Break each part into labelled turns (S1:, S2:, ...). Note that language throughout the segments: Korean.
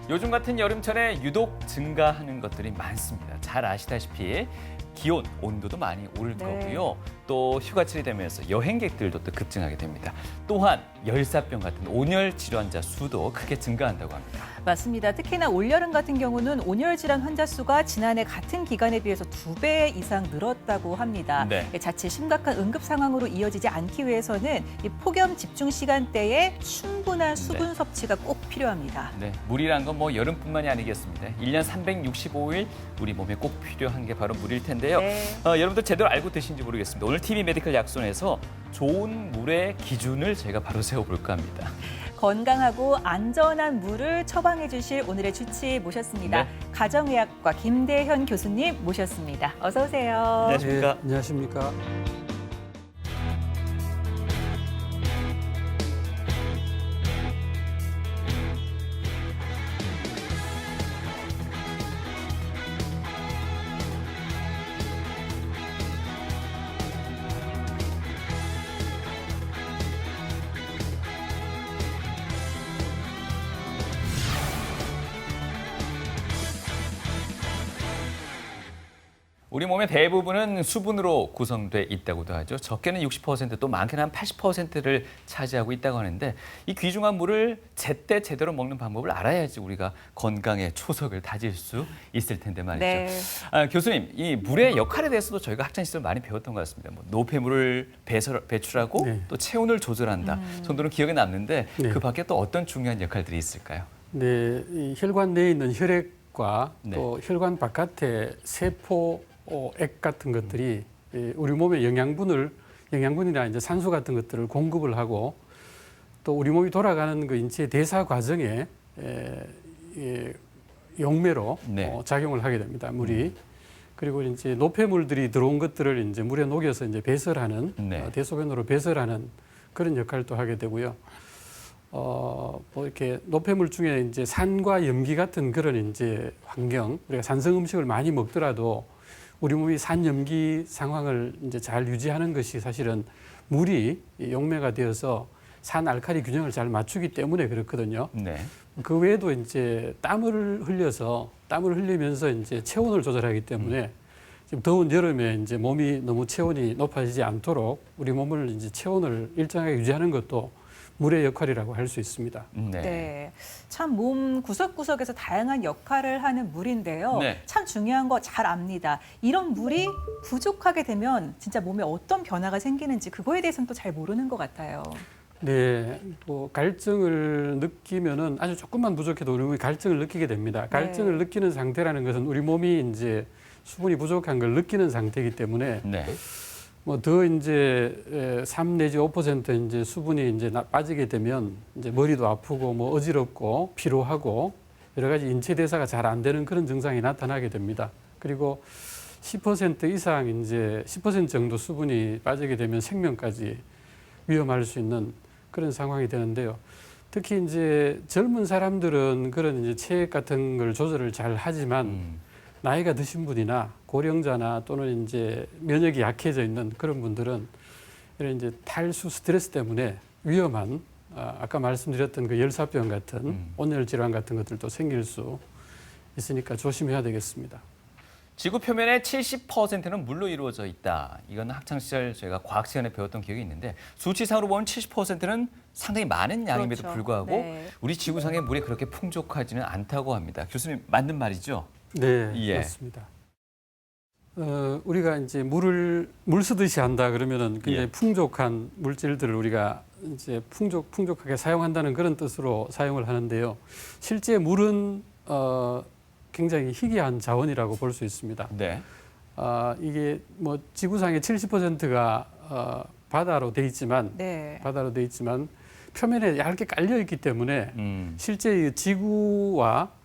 S1: 요즘 같은 여름철에 유독 증가하는 것들이 많습니다. 잘 아시다시피 기온, 온도도 많이 오를 거고요. 또 휴가철이 되면서 여행객들도 또 급증하게 됩니다. 또한 열사병 같은 온열 질환자 수도 크게 증가한다고 합니다.
S2: 맞습니다. 특히나 올여름 같은 경우는 온열 질환 환자 수가 지난해 같은 기간에 비해서 2배 이상 늘었다고 합니다.
S1: 네.
S2: 자칫 심각한 응급 상황으로 이어지지 않기 위해서는 이 폭염 집중 시간대에 충분한 수분 섭취가 꼭 필요합니다.
S1: 네, 물이란 건 뭐 여름뿐만이 아니겠습니다. 1년 365일 우리 몸에 꼭 필요한 게 바로 물일 텐데요. 여러분들 제대로 알고 드신지 모르겠습니다. 오늘 TV 메디컬 약손에서 좋은 물의 기준을 제가 바로 세워볼까 합니다.
S2: 건강하고 안전한 물을 처방해 주실 오늘의 주치 모셨습니다.
S1: 네.
S2: 가정의학과 김대현 교수님 모셨습니다. 어서 오세요.
S1: 안녕하십니까?
S3: 네, 안녕하십니까?
S1: 우리 몸의 대부분은 수분으로 구성돼 있다고도 하죠. 적게는 60%, 또 많게는 한 80%를 차지하고 있다고 하는데 이 귀중한 물을 제때 제대로 먹는 방법을 알아야지 우리가 건강의 초석을 다질 수 있을 텐데 말이죠.
S2: 네.
S1: 교수님, 이 물의 역할에 대해서도 저희가 학창 시절 많이 배웠던 것 같습니다. 뭐 노폐물을 배출하고 또 체온을 조절한다. 정도는 기억에 남는데 그 밖에 또 어떤 중요한 역할들이 있을까요?
S3: 네, 이 혈관 내에 있는 혈액과 또 혈관 바깥의 세포 액 같은 것들이 우리 몸에 영양분이나 이제 산소 같은 것들을 공급을 하고 또 우리 몸이 돌아가는 그 인체 대사 과정에 용매로 작용을 하게 됩니다. 물이. 그리고 이제 노폐물들이 들어온 것들을 이제 물에 녹여서 이제 배설하는 대소변으로 배설하는 그런 역할도 하게 되고요. 뭐 이렇게 노폐물 중에 이제 산과 염기 같은 그런 이제 환경, 우리가 산성 음식을 많이 먹더라도 우리 몸이 산염기 상황을 이제 잘 유지하는 것이 사실은 물이 용매가 되어서 산 알칼리 균형을 잘 맞추기 때문에 그렇거든요. 그 외에도 이제 땀을 흘리면서 이제 체온을 조절하기 때문에 지금 더운 여름에 이제 몸이 너무 체온이 높아지지 않도록 우리 몸을 이제 체온을 일정하게 유지하는 것도 물의 역할이라고 할 수 있습니다.
S2: 네. 참 몸 구석구석에서 다양한 역할을 하는 물인데요. 참 중요한 거 잘 압니다. 이런 물이 부족하게 되면 진짜 몸에 어떤 변화가 생기는지 그거에 대해서는 또 잘 모르는 것 같아요.
S3: 네, 뭐 갈증을 느끼면은 아주 조금만 부족해도 우리 몸이 갈증을 느끼게 됩니다. 갈증을 느끼는 상태라는 것은 우리 몸이 이제 수분이 부족한 걸 느끼는 상태이기 때문에 뭐 더 이제 3 내지 5% 이제 수분이 이제 빠지게 되면 이제 머리도 아프고 뭐 어지럽고 피로하고 여러 가지 인체 대사가 잘 안 되는 그런 증상이 나타나게 됩니다. 그리고 10% 이상 이제 10% 정도 수분이 빠지게 되면 생명까지 위험할 수 있는 그런 상황이 되는데요. 특히 이제 젊은 사람들은 그런 이제 체액 같은 걸 조절을 잘 하지만 나이가 드신 분이나 고령자나 또는 이제 면역이 약해져 있는 그런 분들은 이런 이제 탈수 스트레스 때문에 위험한 아까 말씀드렸던 그 열사병 같은 온열 질환 같은 것들도 생길 수 있으니까 조심해야 되겠습니다.
S1: 지구 표면의 70%는 물로 이루어져 있다. 이건 학창 시절 저희가 과학 시간에 배웠던 기억이 있는데 수치상으로 보면 70%는 상당히 많은 양임에도 불구하고 우리 지구상의 물이 그렇게 풍족하지는 않다고 합니다. 교수님 맞는 말이죠?
S3: 네, 맞습니다. 우리가 이제 물 쓰듯이 한다 그러면은 굉장히 풍족한 물질들을 우리가 이제 풍족하게 사용한다는 그런 뜻으로 사용을 하는데요. 실제 물은 굉장히 희귀한 자원이라고 볼 수 있습니다. 이게 뭐 지구상의 70%가 바다로 돼 있지만 표면에 얇게 깔려 있기 때문에 실제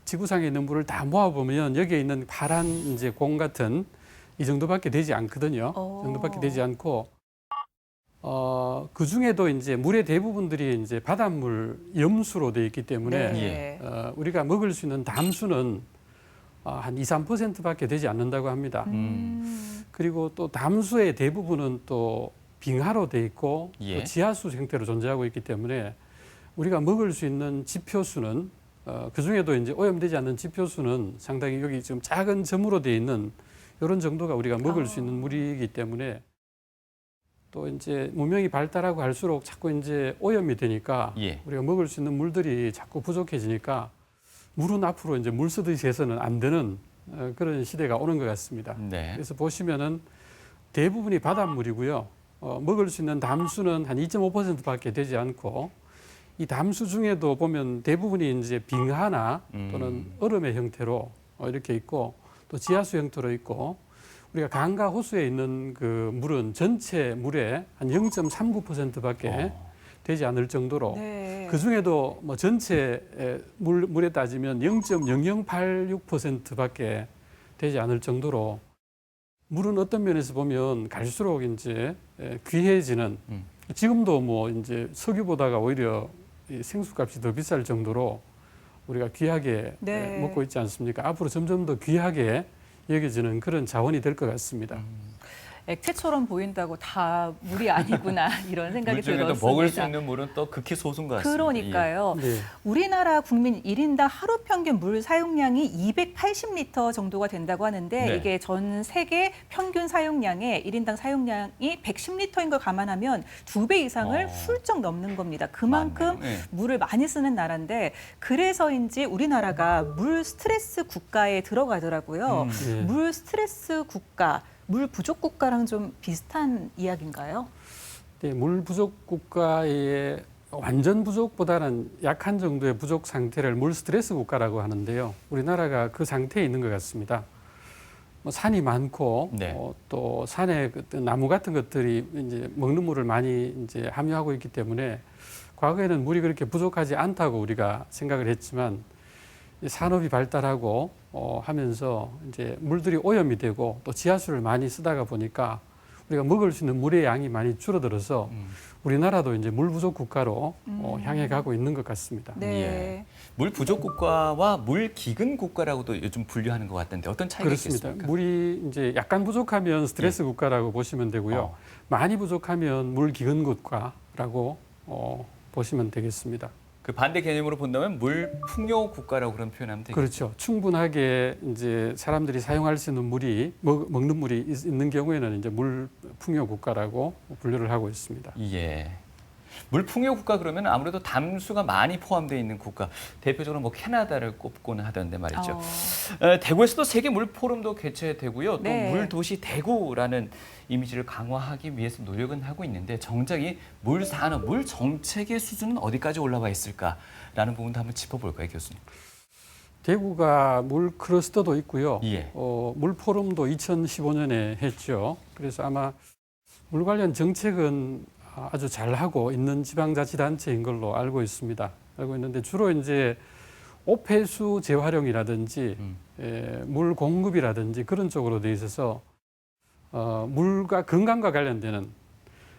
S3: 지구상에 있는 물을 다 모아보면 여기에 있는 파란 이제 공 같은 이 정도밖에 되지 않거든요. 정도밖에 되지 않고 그 중에도 이제 물의 대부분들이 이제 바닷물 염수로 되어 있기 때문에 우리가 먹을 수 있는 담수는 한 2, 3%밖에 되지 않는다고 합니다. 그리고 또 담수의 대부분은 또 빙하로 돼 있고
S1: 예.
S3: 또 지하수 형태로 존재하고 있기 때문에 우리가 먹을 수 있는 지표수는 그 중에도 이제 오염되지 않는 지표수는 상당히 여기 지금 작은 점으로 돼 있는 이런 정도가 우리가 먹을 수 있는 물이기 때문에 또 이제 문명이 발달하고 갈수록 자꾸 이제 오염이 되니까
S1: 예.
S3: 우리가 먹을 수 있는 물들이 자꾸 부족해지니까 물은 앞으로 이제 물 쓰듯이 해서는 안 되는 그런 시대가 오는 것 같습니다.
S1: 네.
S3: 그래서 보시면은 대부분이 바닷물이고요. 먹을 수 있는 담수는 한 2.5%밖에 되지 않고 이 담수 중에도 보면 대부분이 이제 빙하나 또는 얼음의 형태로 이렇게 있고 또 지하수 형태로 있고 우리가 강과 호수에 있는 그 물은 전체 물의 한 0.39%밖에 되지 않을 정도로
S2: 네.
S3: 그 중에도 뭐 전체 물에 따지면 0.0086%밖에 되지 않을 정도로 물은 어떤 면에서 보면 갈수록 이제 귀해지는 지금도 뭐 이제 석유보다가 오히려 이 생수값이 더 비쌀 정도로 우리가 귀하게
S2: 네.
S3: 먹고 있지 않습니까? 앞으로 점점 더 귀하게 여겨지는 그런 자원이 될 것 같습니다.
S2: 액체처럼 보인다고 다 물이 아니구나 이런 생각이
S1: 물 중에도
S2: 들었습니다.
S1: 먹을 수 있는 물은 또 극히 소수인 것 같습니다.
S2: 그러니까요.
S3: 네.
S2: 우리나라 국민 1인당 하루 평균 물 사용량이 280리터 정도가 된다고 하는데
S1: 네.
S2: 이게 전 세계 평균 사용량의 1인당 사용량이 110리터인 걸 감안하면 2배 이상을 훌쩍 넘는 겁니다. 그만큼
S1: 맞네요. 네.
S2: 물을 많이 쓰는 나라인데 그래서인지 우리나라가 물 스트레스 국가에 들어가더라고요.
S3: 네.
S2: 물 스트레스 국가, 물 부족 국가랑 좀 비슷한 이야기인가요?
S3: 네, 물 부족 국가의 완전 부족보다는 약한 정도의 부족 상태를 물 스트레스 국가라고 하는데요. 우리나라가 그 상태에 있는 것 같습니다. 뭐 산이 많고
S1: 네.
S3: 또 산에 그 나무 같은 것들이 이제 먹는 물을 많이 이제 함유하고 있기 때문에 과거에는 물이 그렇게 부족하지 않다고 우리가 생각을 했지만 이 산업이 발달하고 하면서 이제 물들이 오염이 되고 또 지하수를 많이 쓰다가 보니까 우리가 먹을 수 있는 물의 양이 많이 줄어들어서 우리나라도 이제 물 부족 국가로 향해 가고 있는 것 같습니다.
S2: 네.
S1: 예. 물 부족 국가와 물 기근 국가라고도 요즘 분류하는 것 같던데 어떤 차이가
S3: 그렇습니다.
S1: 있겠습니까?
S3: 물이 이제 약간 부족하면 스트레스 국가라고 보시면 되고요. 많이 부족하면 물 기근 국가라고 보시면 되겠습니다.
S1: 그 반대 개념으로 본다면 물 풍요 국가라고 그런 표현하면 되겠죠.
S3: 그렇죠. 충분하게 이제 사람들이 사용할 수 있는 물이 먹는 물이 있는 경우에는 이제 물 풍요 국가라고 분류를 하고 있습니다.
S1: 예. 물 풍요 국가 그러면 아무래도 담수가 많이 포함되어 있는 국가, 대표적으로 뭐 캐나다를 꼽고는 하던데 말이죠. 대구에서도 세계 물 포럼도 개최되고요. 또
S2: 네.
S1: 물 도시 대구라는 이미지를 강화하기 위해서 노력은 하고 있는데 정작 이 물 산업, 물 정책의 수준은 어디까지 올라와 있을까라는 부분도 한번 짚어볼까요, 교수님?
S3: 대구가 물 클러스터도 있고요.
S1: 예.
S3: 물 포럼도 2015년에 했죠. 그래서 아마 물 관련 정책은 아주 잘하고 있는 지방자치단체인 걸로 알고 있습니다. 알고 있는데 주로 이제 오폐수 재활용이라든지 물 공급이라든지 그런 쪽으로 돼 있어서 물과 건강과 관련되는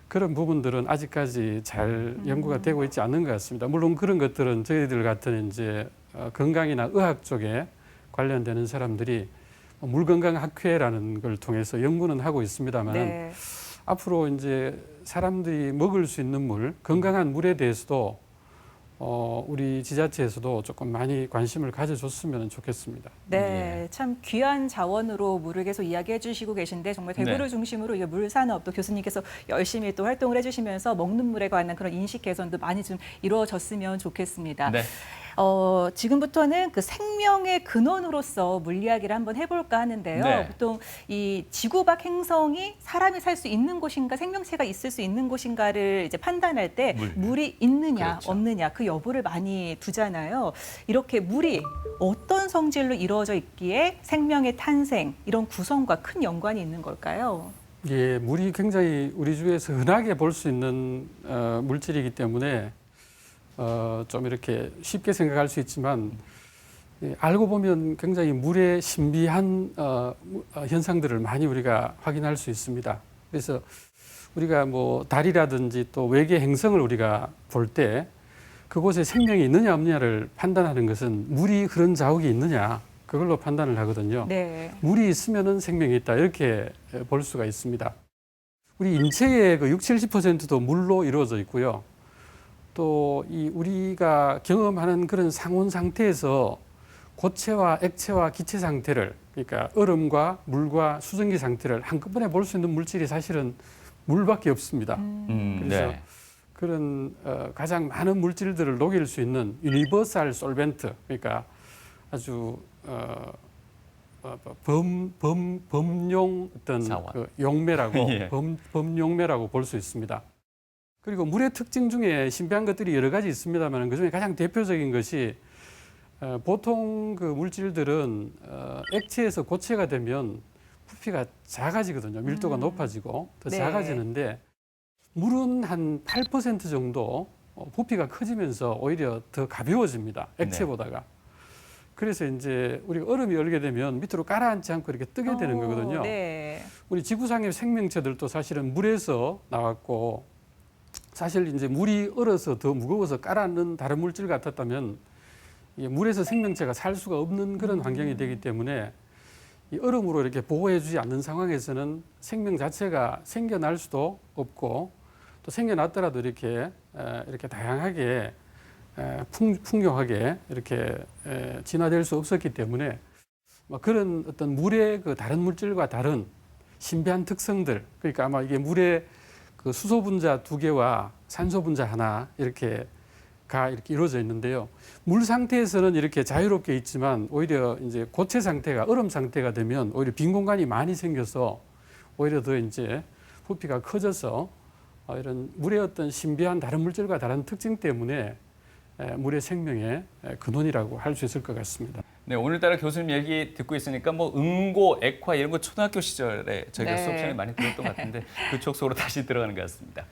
S3: 그런 부분들은 아직까지 잘 연구가 되고 있지 않는 것 같습니다. 물론 그런 것들은 저희들 같은 이제 건강이나 의학 쪽에 관련되는 사람들이 물건강학회라는 걸 통해서 연구는 하고 있습니다만
S2: 네.
S3: 앞으로 이제 사람들이 먹을 수 있는 물, 건강한 물에 대해서도 우리 지자체에서도 조금 많이 관심을 가져줬으면 좋겠습니다.
S2: 네,
S1: 예.
S2: 참 귀한 자원으로 물을 계속 이야기해 주시고 계신데 정말 대구를
S1: 네.
S2: 중심으로 이 물 산업 또 교수님께서 열심히 또 활동을 해주시면서 먹는 물에 관한 그런 인식 개선도 많이 좀 이루어졌으면 좋겠습니다.
S1: 네.
S2: 지금부터는 그 생명의 근원으로서 물 이야기를 한번 해볼까 하는데요.
S1: 네.
S2: 보통 이 지구 밖 행성이 사람이 살 수 있는 곳인가, 생명체가 있을 수 있는 곳인가를 이제 판단할 때 물이 있느냐,
S1: 그렇죠.
S2: 없느냐 그 여부를 많이 두잖아요. 이렇게 물이 어떤 성질로 이루어져 있기에 생명의 탄생 이런 구성과 큰 연관이 있는 걸까요?
S3: 예, 물이 굉장히 우리 주위에서 흔하게 볼 수 있는 물질이기 때문에 좀 이렇게 쉽게 생각할 수 있지만 알고 보면 굉장히 물의 신비한 현상들을 많이 우리가 확인할 수 있습니다. 그래서 우리가 뭐 달이라든지 또 외계 행성을 우리가 볼 때 그곳에 생명이 있느냐 없느냐를 판단하는 것은 물이 흐른 자욱이 있느냐 그걸로 판단을 하거든요.
S2: 네.
S3: 물이 있으면은 생명이 있다 이렇게 볼 수가 있습니다. 우리 인체의 그 60-70%도 물로 이루어져 있고요. 또 이 우리가 경험하는 그런 상온 상태에서 고체와 액체와 기체 상태를, 그러니까 얼음과 물과 수증기 상태를 한꺼번에 볼 수 있는 물질이 사실은 물밖에 없습니다. 그래서
S1: 네.
S3: 그런 가장 많은 물질들을 녹일 수 있는 유니버설 솔벤트, 그러니까 아주 범용 어떤 그 용매라고
S1: 예.
S3: 범용매라고 볼 수 있습니다. 그리고 물의 특징 중에 신비한 것들이 여러 가지 있습니다만 그중에 가장 대표적인 것이 보통 그 물질들은 액체에서 고체가 되면 부피가 작아지거든요. 밀도가 높아지고 더
S2: 네.
S3: 작아지는데 물은 한 8% 정도 부피가 커지면서 오히려 더 가벼워집니다. 액체보다가. 그래서 이제 우리가 얼음이 얼게 되면 밑으로 가라앉지 않고 이렇게 뜨게 되는 거거든요.
S2: 네.
S3: 우리 지구상의 생명체들도 사실은 물에서 나왔고 사실 이제 물이 얼어서 더 무거워서 가라앉는 다른 물질 같았다면 이 물에서 생명체가 살 수가 없는 그런 환경이 되기 때문에 이 얼음으로 이렇게 보호해주지 않는 상황에서는 생명 자체가 생겨날 수도 없고 또 생겨났더라도 이렇게 다양하게 풍요하게 이렇게 진화될 수 없었기 때문에 그런 어떤 물의 그 다른 물질과 다른 신비한 특성들, 그러니까 아마 이게 물의 그 수소 분자 2개와 산소 분자 하나 이렇게 이루어져 있는데요. 물 상태에서는 이렇게 자유롭게 있지만 오히려 이제 고체 상태가 얼음 상태가 되면 오히려 빈 공간이 많이 생겨서 오히려 더 이제 부피가 커져서 이런 물의 어떤 신비한 다른 물질과 다른 특징 때문에 물의 생명의 근원이라고 할 수 있을 것 같습니다.
S1: 네, 오늘따라 교수님 얘기 듣고 있으니까 뭐 응고, 액화 이런 거 초등학교 시절에 저희가
S2: 네.
S1: 수업 시간에 많이 들었던 것 같은데 그쪽 속으로 다시 들어가는 것 같습니다.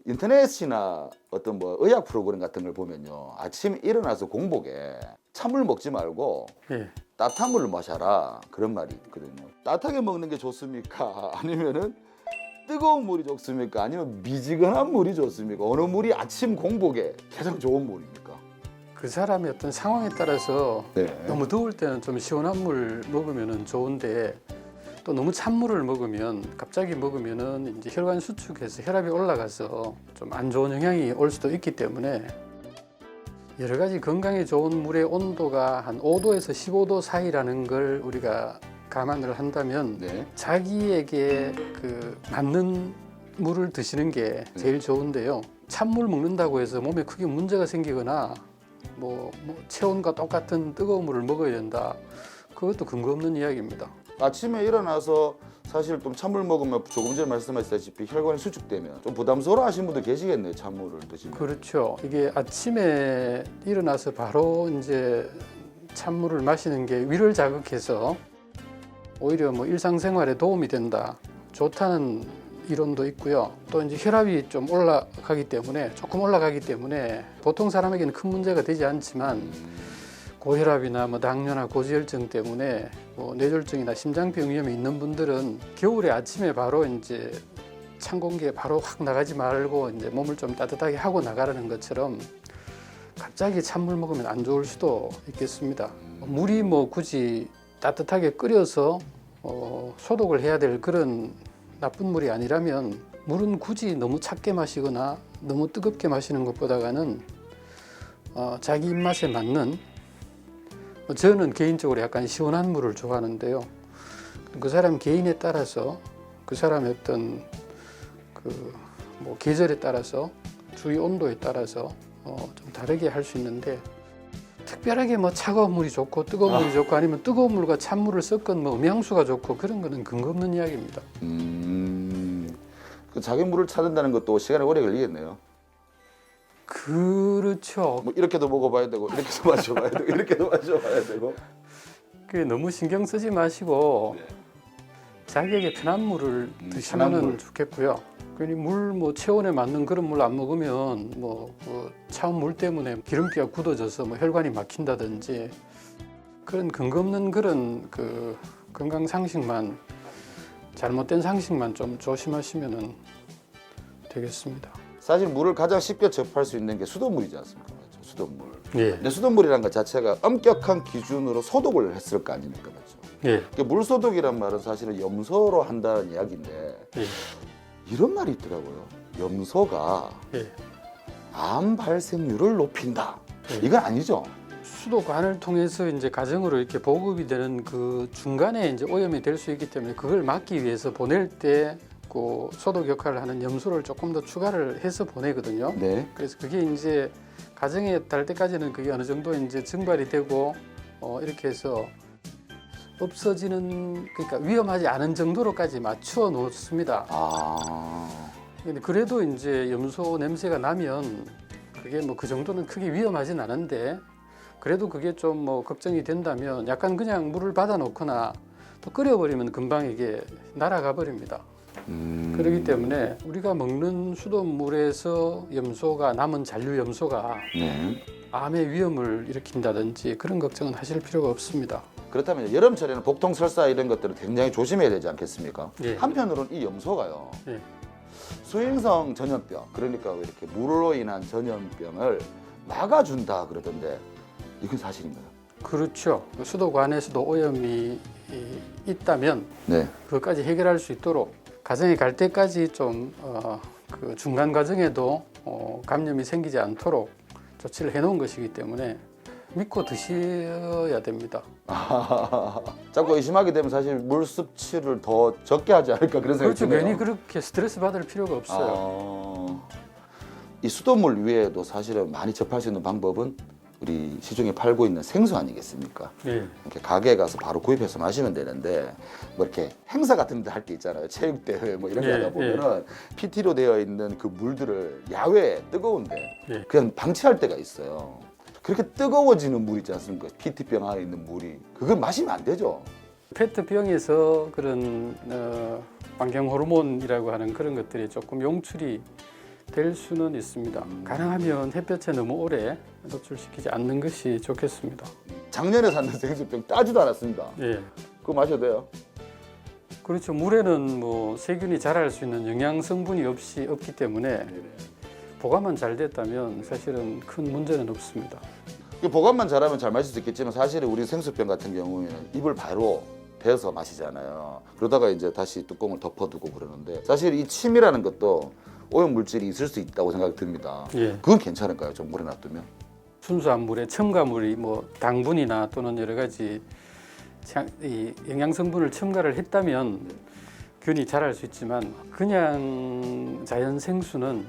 S4: 인터넷이나 어떤 뭐 의학 프로그램 같은 걸 보면요, 아침에 일어나서 공복에 찬물 먹지 말고
S3: 예.
S4: 따뜻한 물을 마셔라 그런 말이 있거든요. 따뜻하게 먹는 게 좋습니까? 아니면은 뜨거운 물이 좋습니까? 아니면 미지근한 물이 좋습니까? 어느 물이 아침 공복에 가장 좋은 물입니까?
S3: 그 사람의 어떤 상황에 따라서
S4: 네.
S3: 너무 더울 때는 좀 시원한 물 먹으면 좋은데 또 너무 찬 물을 먹으면 갑자기 먹으면은 이제 혈관 수축해서 혈압이 올라가서 좀 안 좋은 영향이 올 수도 있기 때문에 여러 가지 건강에 좋은 물의 온도가 한 5도에서 15도 사이라는 걸 우리가 감안을 한다면
S4: 네.
S3: 자기에게 그 맞는 물을 드시는 게 제일 좋은데요. 찬물 먹는다고 해서 몸에 크게 문제가 생기거나 뭐 체온과 똑같은 뜨거운 물을 먹어야 된다. 그것도 근거 없는 이야기입니다.
S4: 아침에 일어나서 사실 좀 찬물 먹으면 조금 전에 말씀하셨다시피 혈관이 수축되면 좀 부담스러워 하시는 분들 계시겠네요. 찬물을 드시면.
S3: 그렇죠. 이게 아침에 일어나서 바로 이제 찬물을 마시는 게 위를 자극해서 오히려 뭐 일상생활에 도움이 된다. 좋다는 이론도 있고요. 또 이제 혈압이 좀 조금 올라가기 때문에 보통 사람에게는 큰 문제가 되지 않지만 고혈압이나 뭐 당뇨나 고지혈증 때문에 뭐 뇌졸중이나 심장병 위험이 있는 분들은 겨울에 아침에 바로 이제 찬 공기에 바로 확 나가지 말고 이제 몸을 좀 따뜻하게 하고 나가라는 것처럼 갑자기 찬물 먹으면 안 좋을 수도 있겠습니다. 물이 뭐 굳이 따뜻하게 끓여서 소독을 해야 될 그런 나쁜 물이 아니라면 물은 굳이 너무 찼게 마시거나 너무 뜨겁게 마시는 것보다는 자기 입맛에 맞는, 저는 개인적으로 약간 시원한 물을 좋아하는데요. 그 사람 개인에 따라서 그 사람의 어떤 그 뭐 계절에 따라서 주위 온도에 따라서 좀 다르게 할 수 있는데 특별하게 뭐 차가운 물이 좋고 뜨거운 물이 좋고 아니면 뜨거운 물과 찬물을 섞은 뭐 음향수가 좋고 그런 거는 근거 없는 이야기입니다.
S4: 그 자기 물을 찾는다는 것도 시간이 오래 걸리겠네요.
S3: 그렇죠.
S4: 뭐 이렇게도 먹어봐야 되고 이렇게도 마셔봐야 되고 이렇게도 마셔봐야 되고.
S3: 그 너무 신경 쓰지 마시고 자기에게 편한 물을 드시면 좋겠고요. 괜히 물 뭐 체온에 맞는 그런 물 안 먹으면 그 차운 물 때문에 기름기가 굳어져서 뭐 혈관이 막힌다든지 그런 근거 없는 그런 그 건강 상식만, 잘못된 상식만 좀 조심하시면 되겠습니다.
S4: 사실 물을 가장 쉽게 접할 수 있는 게 수돗물이지 않습니까? 수돗물.
S3: 예.
S4: 근데 수돗물이라는 것 자체가 엄격한 기준으로 소독을 했을 거 아닙니까, 맞죠?
S3: 예.
S4: 그러니까 물소독이란 말은 사실은 염소로 한다는 이야기인데
S3: 예.
S4: 이런 말이 있더라고요. 염소가
S3: 예.
S4: 암 발생률을 높인다.
S3: 예.
S4: 이건 아니죠.
S3: 수도관을 통해서 이제 가정으로 이렇게 보급이 되는 그 중간에 이제 오염이 될 수 있기 때문에 그걸 막기 위해서 보낼 때 그 소독 역할을 하는 염소를 조금 더 추가를 해서 보내거든요.
S4: 네.
S3: 그래서 그게 이제 가정에 달 때까지는 그게 어느 정도 이제 증발이 되고 이렇게 해서 없어지는, 그러니까 위험하지 않은 정도로까지 맞춰 놓습니다. 근데 그래도 이제 염소 냄새가 나면 그게 뭐 그 정도는 크게 위험하진 않은데 그래도 그게 좀 뭐 걱정이 된다면 약간 그냥 물을 받아 놓거나 또 끓여버리면 금방 이게 날아가 버립니다. 그렇기 때문에 우리가 먹는 수돗물에서 염소가 남은 잔류 염소가
S4: 네.
S3: 암의 위험을 일으킨다든지 그런 걱정은 하실 필요가 없습니다.
S4: 그렇다면 여름철에는 복통설사 이런 것들을 굉장히 조심해야 되지 않겠습니까?
S3: 예.
S4: 한편으로는 이 염소가요.
S3: 예.
S4: 수행성 전염병, 그러니까 이렇게 물로 인한 전염병을 막아준다 그러던데 이건 사실인가요?
S3: 그렇죠. 수도관에서도 오염이 있다면
S4: 네.
S3: 그것까지 해결할 수 있도록 가정에 갈 때까지 좀 그 중간 과정에도 감염이 생기지 않도록 조치를 해놓은 것이기 때문에 믿고 드셔야 됩니다.
S4: 자꾸 의심하게 되면 사실 물 섭취를 더 적게 하지 않을까 그런 생각이
S3: 그렇죠.
S4: 드네요.
S3: 괜히 그렇게 스트레스 받을 필요가 없어요.
S4: 이 수돗물 외에도 사실은 많이 접할 수 있는 방법은 우리 시중에 팔고 있는 생수 아니겠습니까?
S3: 네.
S4: 이렇게 가게에 가서 바로 구입해서 마시면 되는데 뭐 이렇게 행사 같은 데 할 때 있잖아요. 체육대회 뭐 이런 거 하다 보면은 PT로 되어 있는 그 물들을 야외에 뜨거운데
S3: 예.
S4: 그냥 방치할 때가 있어요. 그렇게 뜨거워지는 물 있지 않습니까? PT병 안에 있는 물이. 그걸 마시면 안 되죠.
S3: 페트병에서 그런 환경 호르몬이라고 하는 그런 것들이 조금 용출이 될 수는 있습니다. 가능하면 햇볕에 너무 오래 노출시키지 않는 것이 좋겠습니다.
S4: 작년에 샀는 생수병 따지도 않았습니다.
S3: 예.
S4: 그거 마셔도 돼요?
S3: 그렇죠. 물에는 뭐 세균이 자랄 수 있는 영양 성분이 없기 때문에 보관만 잘 됐다면 사실은 큰 문제는 없습니다.
S4: 보관만 잘하면 잘 마실 수 있겠지만 사실은 우리 생수병 같은 경우에는 입을 바로 베어서 마시잖아요. 그러다가 이제 다시 뚜껑을 덮어두고 그러는데 사실 이 침이라는 것도 오염 물질이 있을 수 있다고 생각이 듭니다.
S3: 예.
S4: 그건 괜찮을까요? 좀 물에 놔두면?
S3: 순수한 물에 첨가물이 뭐 당분이나 또는 여러 가지 이 영양 성분을 첨가를 했다면 균이 자랄 수 있지만 그냥 자연 생수는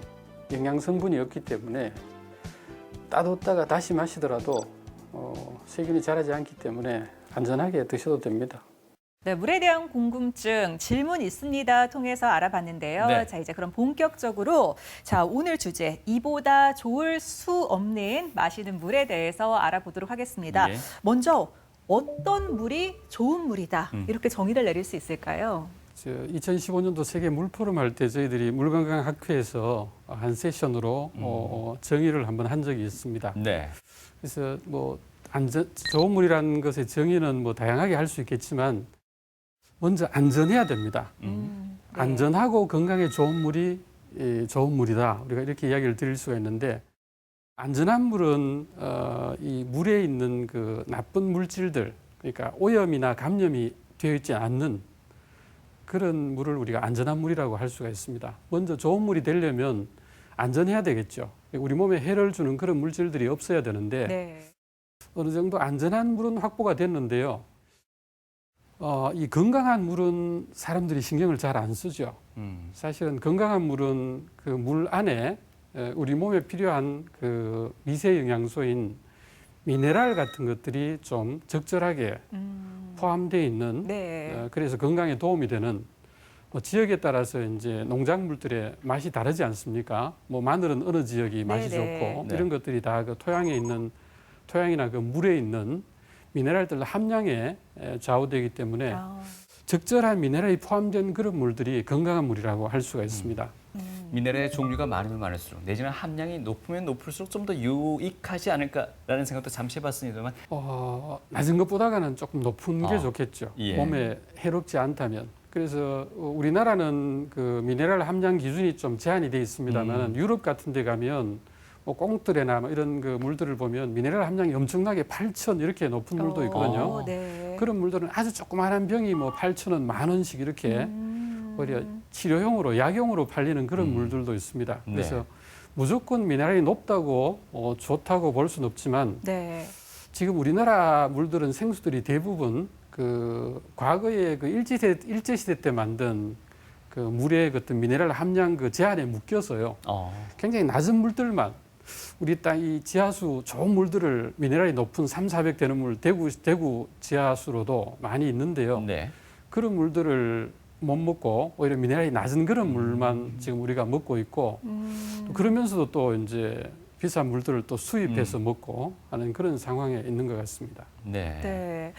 S3: 영양 성분이 없기 때문에 따뒀다가 다시 마시더라도 세균이 자라지 않기 때문에 안전하게 드셔도 됩니다.
S2: 네, 물에 대한 궁금증, 질문 있습니다 통해서 알아봤는데요.
S1: 네.
S2: 자, 이제 그럼 본격적으로 자, 오늘 주제 이보다 좋을 수 없는 마시는 물에 대해서 알아보도록 하겠습니다.
S1: 예.
S2: 먼저 어떤 물이 좋은 물이다 이렇게 정의를 내릴 수 있을까요?
S3: 2015년도 세계 물포럼 할 때 저희들이 물건강학회에서 한 세션으로 정의를 한번 한 적이 있습니다.
S1: 네.
S3: 그래서 뭐 좋은 물이라는 것의 정의는 뭐 다양하게 할 수 있겠지만 먼저 안전해야 됩니다.
S2: 네.
S3: 안전하고 건강에 좋은 물이 좋은 물이다. 우리가 이렇게 이야기를 드릴 수가 있는데 안전한 물은 이 물에 있는 그 나쁜 물질들, 그러니까 오염이나 감염이 되어 있지 않는 그런 물을 우리가 안전한 물이라고 할 수가 있습니다. 먼저 좋은 물이 되려면 안전해야 되겠죠. 우리 몸에 해를 주는 그런 물질들이 없어야 되는데
S2: 네.
S3: 어느 정도 안전한 물은 확보가 됐는데요. 이 건강한 물은 사람들이 신경을 잘 안 쓰죠. 사실은 건강한 물은 그 물 안에 우리 몸에 필요한 그 미세 영양소인 미네랄 같은 것들이 좀 적절하게 포함되어 있는
S2: 네.
S3: 그래서 건강에 도움이 되는 뭐 지역에 따라서 이제 농작물들의 맛이 다르지 않습니까? 뭐 마늘은 어느 지역이 맛이
S2: 네네.
S3: 좋고
S1: 네.
S3: 이런 것들이 다 그 토양이나 그 물에 있는 미네랄들 함량에 좌우되기 때문에 적절한 미네랄이 포함된 그런 물들이 건강한 물이라고 할 수가 있습니다.
S1: 미네랄의 종류가 많으면 많을수록 내지는 함량이 높으면 높을수록 좀 더 유익하지 않을까라는 생각도 잠시 해봤습니다만
S3: 낮은 것보다는 조금 높은 게 좋겠죠.
S1: 예.
S3: 몸에 해롭지 않다면. 그래서 우리나라는 그 미네랄 함량 기준이 좀 제한이 돼 있습니다만 유럽 같은 데 가면 꽁뜰에나 뭐 이런 그 물들을 보면 미네랄 함량이 엄청나게 8,000 이렇게 높은 물도 있거든요.
S2: 네.
S3: 그런 물들은 아주 조그마한 병이 뭐 8,000원, 10,000원씩 이렇게 오히려 치료용으로 약용으로 팔리는 그런 물들도 있습니다.
S1: 네.
S3: 그래서 무조건 미네랄이 높다고 좋다고 볼 수는 없지만
S2: 네.
S3: 지금 우리나라 물들은 생수들이 대부분 그 과거에 그 일제시대 때 만든 그 물의 어떤 미네랄 함량 그 제한에 묶여서요. 굉장히 낮은 물들만 우리 땅 이 지하수 좋은 물들을 미네랄이 높은 300, 400 되는 물 대구 지하수로도 많이 있는데요.
S1: 네.
S3: 그런 물들을 못 먹고 오히려 미네랄이 낮은 그런 물만 지금 우리가 먹고 있고 또 그러면서도 또 이제 비싼 물들을 또 수입해서 먹고 하는 그런 상황에 있는 것 같습니다.
S1: 네.
S2: 네.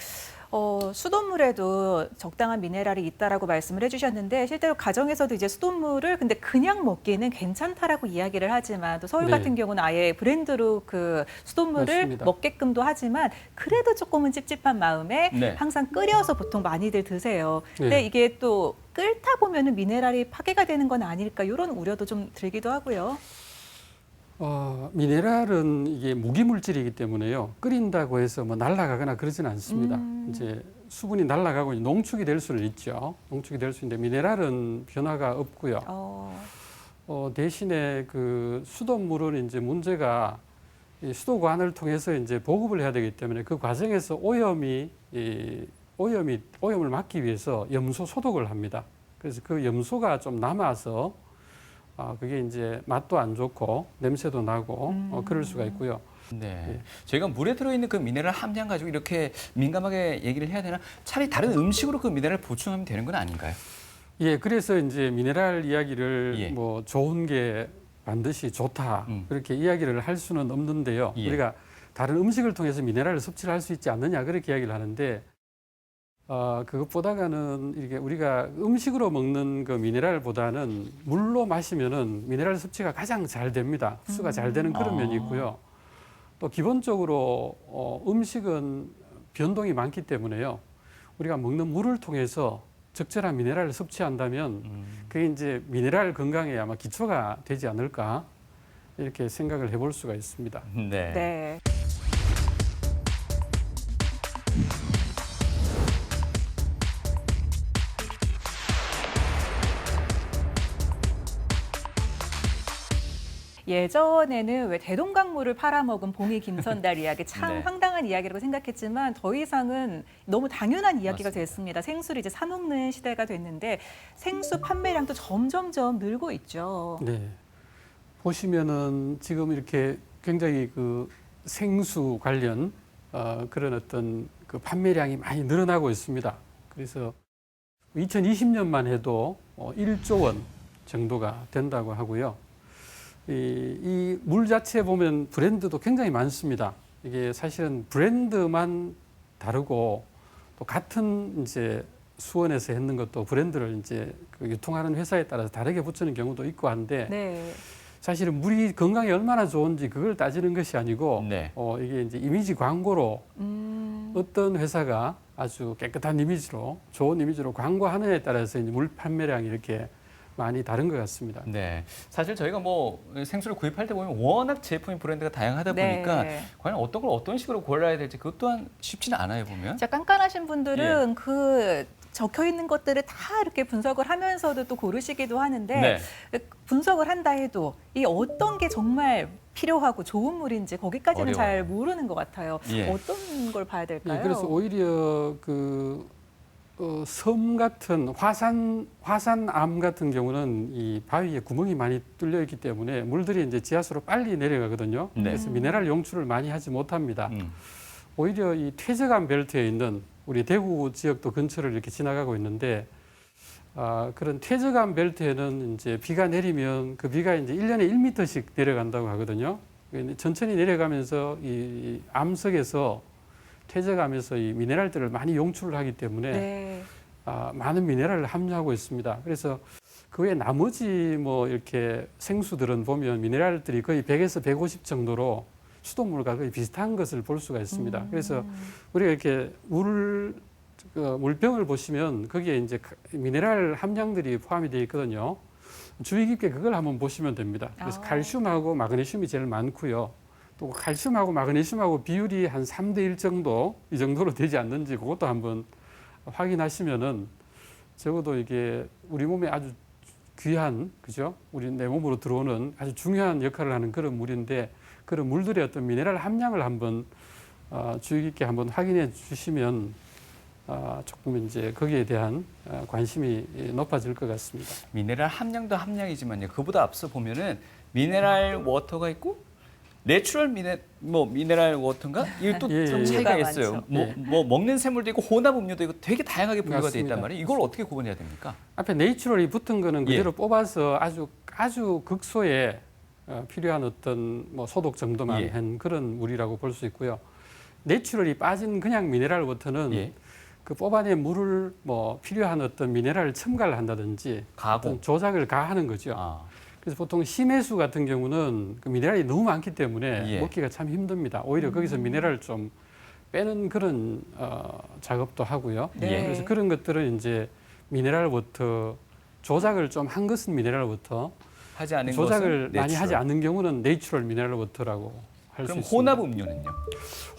S2: 수돗물에도 적당한 미네랄이 있다라고 말씀을 해주셨는데 실제로 가정에서도 이제 수돗물을 근데 그냥 먹기는 괜찮다라고 이야기를 하지만 또 서울
S3: 네.
S2: 같은 경우는 아예 브랜드로 그 수돗물을
S3: 맞습니다.
S2: 먹게끔도 하지만 그래도 조금은 찝찝한 마음에
S1: 네.
S2: 항상 끓여서 보통 많이들 드세요. 근데
S3: 네.
S2: 이게 또 끓다 보면은 미네랄이 파괴가 되는 건 아닐까 이런 우려도 좀 들기도 하고요.
S3: 미네랄은 이게 무기물질이기 때문에요. 끓인다고 해서 뭐 날아가거나 그러지는 않습니다. 이제 수분이 날아가고 농축이 될 수는 있죠. 농축이 될 수 있는데 미네랄은 변화가 없고요. 대신에 그 수돗물은 이제 문제가 이 수도관을 통해서 이제 보급을 해야 되기 때문에 그 과정에서 오염을 막기 위해서 염소 소독을 합니다. 그래서 그 염소가 좀 남아서 그게 이제 맛도 안 좋고 냄새도 나고 그럴 수가 있고요.
S1: 네.
S3: 예.
S1: 저희가 물에 들어있는 그 미네랄 함량 가지고 이렇게 민감하게 얘기를 해야 되나? 차라리 다른 음식으로 그 미네랄 보충하면 되는 건 아닌가요?
S3: 예, 그래서 이제 미네랄 이야기를
S1: 예.
S3: 뭐 좋은 게 반드시 좋다 그렇게 이야기를 할 수는 없는데요.
S1: 예.
S3: 우리가 다른 음식을 통해서 미네랄을 섭취를 할 수 있지 않느냐 그렇게 이야기를 하는데 그것보다는 이게 우리가 음식으로 먹는 그 미네랄보다는 물로 마시면은 미네랄 섭취가 가장 잘 됩니다. 흡수가 잘 되는 그런 면이 있고요. 또 기본적으로 음식은 변동이 많기 때문에요. 우리가 먹는 물을 통해서 적절한 미네랄을 섭취한다면 그게 이제 미네랄 건강에 아마 기초가 되지 않을까 이렇게 생각을 해볼 수가 있습니다.
S1: 네.
S2: 네. 예전에는 왜 대동강물을 팔아먹은 봉이 김선달 이야기 참
S1: 네.
S2: 황당한 이야기라고 생각했지만 더 이상은 너무 당연한 이야기가
S1: 맞습니다.
S2: 됐습니다. 생수를 이제 사 먹는 시대가 됐는데 생수 판매량도 점점점 늘고 있죠.
S3: 네. 보시면은 지금 이렇게 굉장히 그 생수 관련 그런 어떤 그 판매량이 많이 늘어나고 있습니다. 그래서 2020년만 해도 1조 원 정도가 된다고 하고요. 이 물 자체에 보면 브랜드도 굉장히 많습니다. 이게 사실은 브랜드만 다르고 또 같은 이제 수원에서 했는 것도 브랜드를 이제 그 유통하는 회사에 따라서 다르게 붙이는 경우도 있고 한데
S2: 네.
S3: 사실은 물이 건강에 얼마나 좋은지 그걸 따지는 것이 아니고
S1: 네.
S3: 이게 이제 이미지 광고로 어떤 회사가 아주 깨끗한 이미지로 좋은 이미지로 광고하느냐에 따라서 이제 물 판매량이 이렇게 많이 다른 것 같습니다.
S1: 네. 사실 저희가 뭐 생수를 구입할 때 보면 워낙 제품이 브랜드가 다양하다
S2: 네.
S1: 보니까 과연 어떤 걸 어떤 식으로 골라야 될지 그것 또한 쉽지는 않아요, 보면.
S2: 진짜 깐깐하신 분들은
S1: 예.
S2: 그 적혀 있는 것들을 다 이렇게 분석을 하면서도 또 고르시기도 하는데
S1: 네.
S2: 분석을 한다 해도 이 어떤 게 정말 필요하고 좋은 물인지 거기까지는 잘
S1: 어려워요.
S2: 모르는 것 같아요.
S1: 예.
S2: 어떤 걸 봐야 될까요?
S3: 예, 그래서 오히려 그 섬 같은 화산암 같은 경우는 이 바위에 구멍이 많이 뚫려 있기 때문에 물들이 이제 지하수로 빨리 내려가거든요.
S1: 네.
S3: 그래서 미네랄 용출을 많이 하지 못합니다.
S1: 음.
S3: 오히려 이 퇴적암 벨트에 있는 우리 대구 지역도 근처를 이렇게 지나가고 있는데 그런 퇴적암 벨트에는 이제 비가 내리면 그 비가 이제 1년에 1m씩 내려간다고 하거든요. 천천히 내려가면서 이 암석에서 퇴적암에서 이 미네랄들을 많이 용출을 하기 때문에
S2: 네.
S3: 많은 미네랄을 함유하고 있습니다. 그래서 그 외 나머지 뭐 이렇게 생수들은 보면 미네랄들이 거의 100에서 150 정도로 수돗물과 거의 비슷한 것을 볼 수가 있습니다. 그래서 우리가 이렇게 물병을 보시면 거기에 이제 미네랄 함량들이 포함이 되어 있거든요. 주의 깊게 그걸 한번 보시면 됩니다. 그래서 칼슘하고 마그네슘이 제일 많고요. 또 칼슘하고 마그네슘하고 비율이 한 3대1 정도 이 정도로 되지 않는지 그것도 한번 확인하시면은 적어도 이게 우리 몸에 아주 귀한, 그죠? 우리 내 몸으로 들어오는 아주 중요한 역할을 하는 그런 물인데 그런 물들의 어떤 미네랄 함량을 한번 주의 깊게 한번 확인해 주시면 조금 이제 거기에 대한 관심이 높아질 것 같습니다.
S1: 미네랄 함량도 함량이지만요. 그보다 앞서 보면은 미네랄 워터가 있고 내추럴 미네랄 워터인가? 이게 또 좀 차이가 있어요. 뭐 먹는 샘물도 있고 혼합 음료도 있고 되게 다양하게 분류가 돼 있단 말이에요. 이걸 어떻게 구분해야 됩니까?
S3: 앞에 내추럴이 붙은 거는 그대로 뽑아서 아주 극소에 필요한 어떤 뭐 소독 정도만 한 그런 물이라고 볼 수 있고요. 내추럴이 빠진 그냥 미네랄 워터는 그 뽑아낸 물을 뭐 필요한 어떤 미네랄 첨가를 한다든지 어떤 조작을 가하는 거죠. 그래서 보통 심해수 같은 경우는 그 미네랄이 너무 많기 때문에 먹기가 참 힘듭니다. 오히려 거기서 미네랄을 좀 빼는 그런 작업도 하고요. 그래서 그런 것들은 이제 미네랄 워터 조작을 좀 한 것은 미네랄 워터,
S1: 하지 않은
S3: 조작을
S1: 것은
S3: 많이 하지 않는 경우는 내추럴 미네랄 워터라고 할 수 있습니다.
S1: 그럼 혼합 음료는요?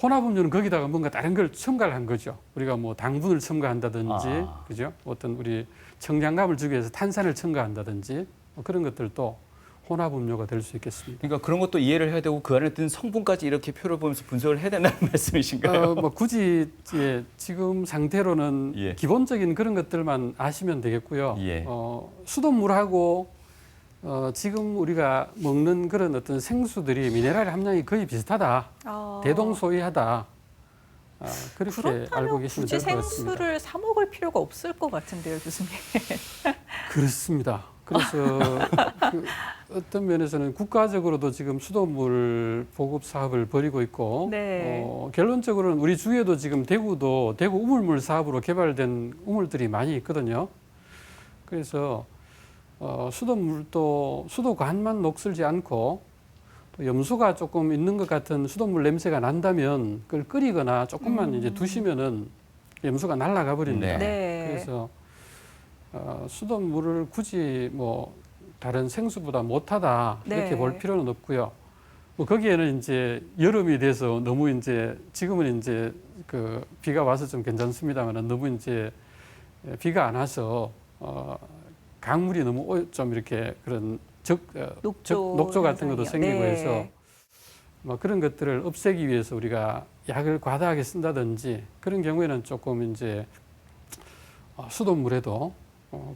S3: 혼합 음료는 거기다가 뭔가 다른 걸 첨가를 한 거죠. 우리가 뭐 당분을 첨가한다든지, 그죠? 어떤 우리 청량감을 주기 위해서 탄산을 첨가한다든지 뭐 그런 것들도 혼합 음료가 될 수 있겠습니다.
S1: 그러니까 그런 것도 이해를 해야 되고 그 안에 든 성분까지 이렇게 표를 보면서 분석을 해야 된다는 말씀이신가요?
S3: 뭐 굳이 지금 상태로는 기본적인 그런 것들만 아시면 되겠고요. 수돗물하고 지금 우리가 먹는 그런 어떤 생수들이 미네랄 함량이 거의 비슷하다, 대동소이하다. 그렇게 알고 계시면 될 것 같습니다.
S2: 굳이 생수를 사 먹을 필요가 없을 것 같은데요, 교수님.
S3: 그렇습니다. 그래서 어떤 면에서는 국가적으로도 지금 수돗물 보급 사업을 벌이고 있고 결론적으로는 우리 주위에도 지금 대구 우물물 사업으로 개발된 우물들이 많이 있거든요. 그래서 수돗물도 수도관만 녹슬지 않고 또 염소가 조금 있는 것 같은 수돗물 냄새가 난다면 그걸 끓이거나 조금만 이제 두시면은 염소가 날아가 버립니다. 그래서 수돗물을 굳이 뭐 다른 생수보다 못하다 이렇게 볼 필요는 없고요. 뭐 거기에는 이제 여름이 돼서 너무 이제 지금은 이제 그 비가 와서 좀 괜찮습니다만 너무 이제 비가 안 와서 강물이 너무 좀 이렇게 그런 녹조 같은 것도 생기고 해서 뭐 그런 것들을 없애기 위해서 우리가 약을 과다하게 쓴다든지 그런 경우에는 조금 이제 수돗물에도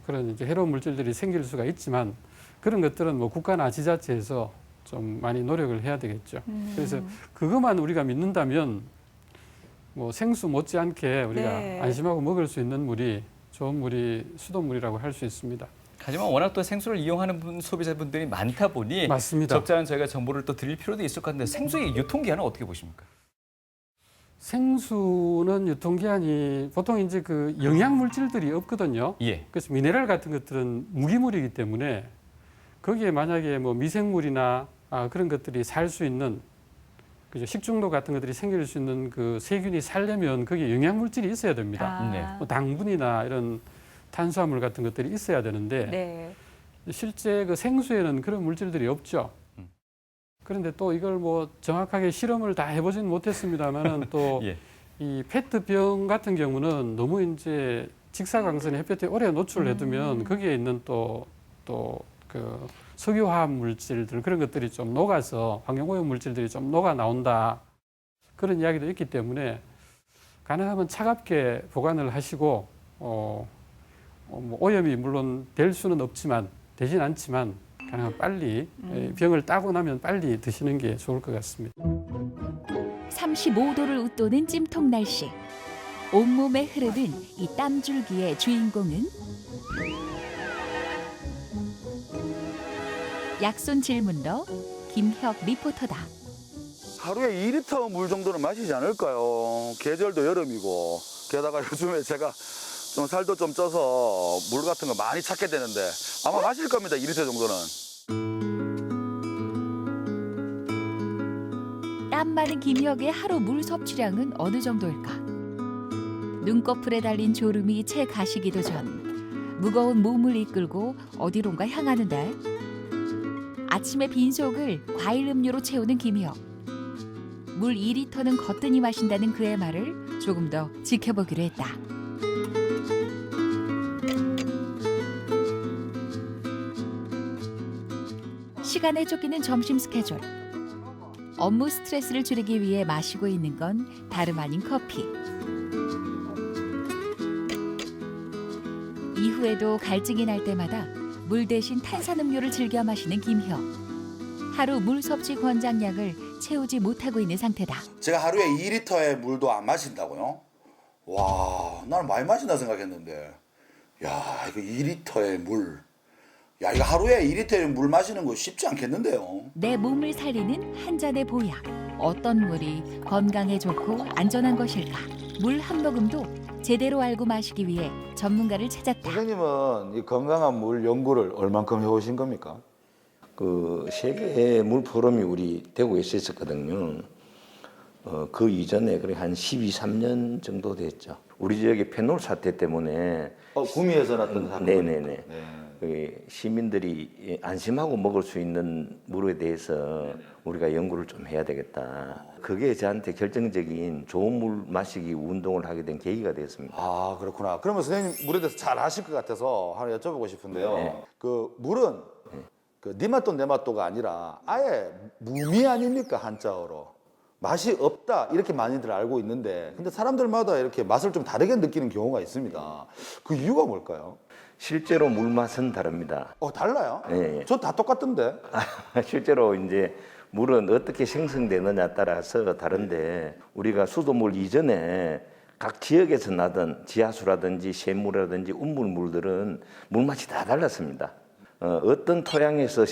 S3: 그런 이제 해로운 물질들이 생길 수가 있지만 그런 것들은 뭐 국가나 지자체에서 좀 많이 노력을 해야 되겠죠. 그래서 그것만 우리가 믿는다면 뭐 생수 못지않게 우리가 안심하고 먹을 수 있는 물이 좋은 물이 수돗물이라고 할 수 있습니다.
S1: 하지만 워낙 또 생수를 이용하는 소비자분들이 많다 보니
S3: 맞습니다.
S1: 적절한 저희가 정보를 또 드릴 필요도 있을 것 같은데 생수의 유통기한은 어떻게 보십니까?
S3: 생수는 유통기한이 보통 이제 그 영양 물질들이 없거든요. 그래서 미네랄 같은 것들은 무기물이기 때문에 거기에 만약에 뭐 미생물이나 그런 것들이 살 수 있는 그죠? 식중독 같은 것들이 생길 수 있는 그 세균이 살려면 거기에 영양 물질이 있어야 됩니다. 뭐 당분이나 이런 탄수화물 같은 것들이 있어야 되는데 실제 그 생수에는 그런 물질들이 없죠. 그런데 또 이걸 뭐 정확하게 실험을 다 해보지는 못했습니다만은 또 이 페트병 같은 경우는 너무 이제 직사광선에 햇볕에 오래 노출해두면 거기에 있는 또 그 석유화학 물질들 그런 것들이 좀 녹아서 환경오염 물질들이 좀 녹아 나온다 그런 이야기도 있기 때문에 가능하면 차갑게 보관을 하시고 뭐 오염이 물론 될 수는 없지만 되진 않지만 가능하면 빨리 병을 따고 나면 빨리 드시는 게 좋을 것 같습니다.
S5: 35도를 웃도는 찜통 날씨. 온몸에 흐르는 이 땀줄기의 주인공은 약손 질문러 김혁 리포터다.
S4: 하루에 2리터 물 정도는 마시지 않을까요? 계절도 여름이고 게다가 요즘에 제가 좀 살도 좀 쪄서 물 같은 거 많이 찾게 되는데 아마 마실 겁니다. 2리터 정도는.
S5: 땀 많은 김혁의 하루 물 섭취량은 어느 정도일까? 눈꺼풀에 달린 졸음이 채 가시기도 전 무거운 몸을 이끌고 어디론가 향하는데 아침에 빈속을 과일 음료로 채우는 김희영. 물 2리터는 거뜬히 마신다는 그의 말을 조금 더 지켜보기로 했다. 시간에 쫓기는 점심 스케줄. 업무 스트레스를 줄이기 위해 마시고 있는 건 다름 아닌 커피. 이후에도 갈증이 날 때마다 물 대신 탄산음료를 즐겨 마시는 김형. 하루 물 섭취 권장량을 채우지 못하고 있는 상태다.
S6: 제가 하루에 2리터의 물도 안 마신다고요? 와, 나는 많이 마신다 생각했는데, 야, 이거 2리터의 물, 야, 이거 하루에 2리터의 물 마시는 거 쉽지 않겠는데요?
S5: 내 몸을 살리는 한 잔의 보약. 어떤 물이 건강에 좋고 안전한 것일까? 물 한 모금도 제대로 알고 마시기 위해 전문가를 찾았다.
S4: 선생님은 이 건강한 물 연구를 얼만큼 해오신 겁니까?
S7: 그 세계 물 포럼이 우리 대구에 있었거든요. 그 이전에 그래 한 12, 3년 정도 됐죠. 우리 지역의 페놀 사태 때문에
S4: 구미에서 났던 사건.
S7: 네네네. 그 시민들이 안심하고 먹을 수 있는 물에 대해서 우리가 연구를 좀 해야 되겠다. 그게 저한테 결정적인 좋은 물 마시기 운동을 하게 된 계기가 됐습니다.
S4: 아, 그렇구나. 그러면 선생님 물에 대해서 잘 아실 것 같아서 하나 여쭤보고 싶은데요.
S7: 네.
S4: 그 물은 그 네 맛도 내 맛도가 아니라 아예 무미 아닙니까, 한자어로. 맛이 없다 이렇게 많이들 알고 있는데 근데 사람들마다 이렇게 맛을 좀 다르게 느끼는 경우가 있습니다. 그 이유가 뭘까요?
S7: 실제로 물 맛은 다릅니다.
S4: 달라요?
S7: 네.
S4: 저 다 똑같던데.
S7: 실제로 이제 물은 어떻게 생성되느냐 따라서 다른데 우리가 수돗물 이전에 각 지역에서 나던 지하수라든지 샘물이라든지 운물물들은 물맛이 다 달랐습니다. 어떤 토양에서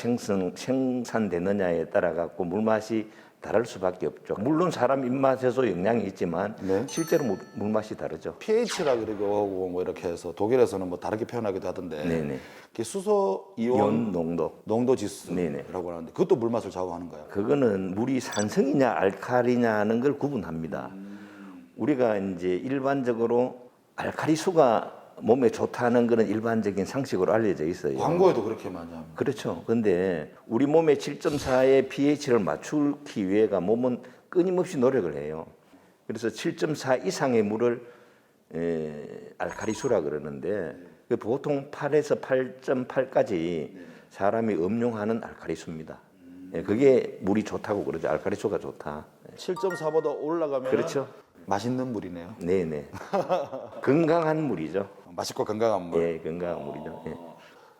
S7: 생산되느냐에 따라 갖고 물맛이 다를 수밖에 없죠. 물론 사람 입맛에도 영향이 있지만
S4: 네.
S7: 실제로 물맛이 다르죠.
S4: pH라 그러고 하고 뭐 이렇게 해서 독일에서는 뭐 다르게 표현하기도 하던데.
S7: 네네.
S4: 그게 수소 이온
S7: 연 농도.
S4: 농도 지수라고
S7: 네네.
S4: 하는데 그것도 물맛을 좌우하는 거예요.
S7: 그거는 물이 산성이냐 알칼리냐 하는 걸 구분합니다. 우리가 이제 일반적으로 알칼리수가 몸에 좋다는 거는 일반적인 상식으로 알려져 있어요.
S4: 광고에도 그렇게 많이 합니다.
S7: 그렇죠. 근데 우리 몸의 7.4의 pH를 맞추기 위해가 몸은 끊임없이 노력을 해요. 그래서 7.4 이상의 물을 알칼리수라 그러는데 보통 8에서 8.8까지 사람이 음용하는 알칼리수입니다. 그게 물이 좋다고 그러죠. 알칼리수가 좋다.
S4: 7.4보다 올라가면
S7: 그렇죠.
S4: 맛있는 물이네요.
S7: 네네. 건강한 물이죠.
S4: 맛있고 건강한 물.
S7: 예, 건강한 물이죠. 예.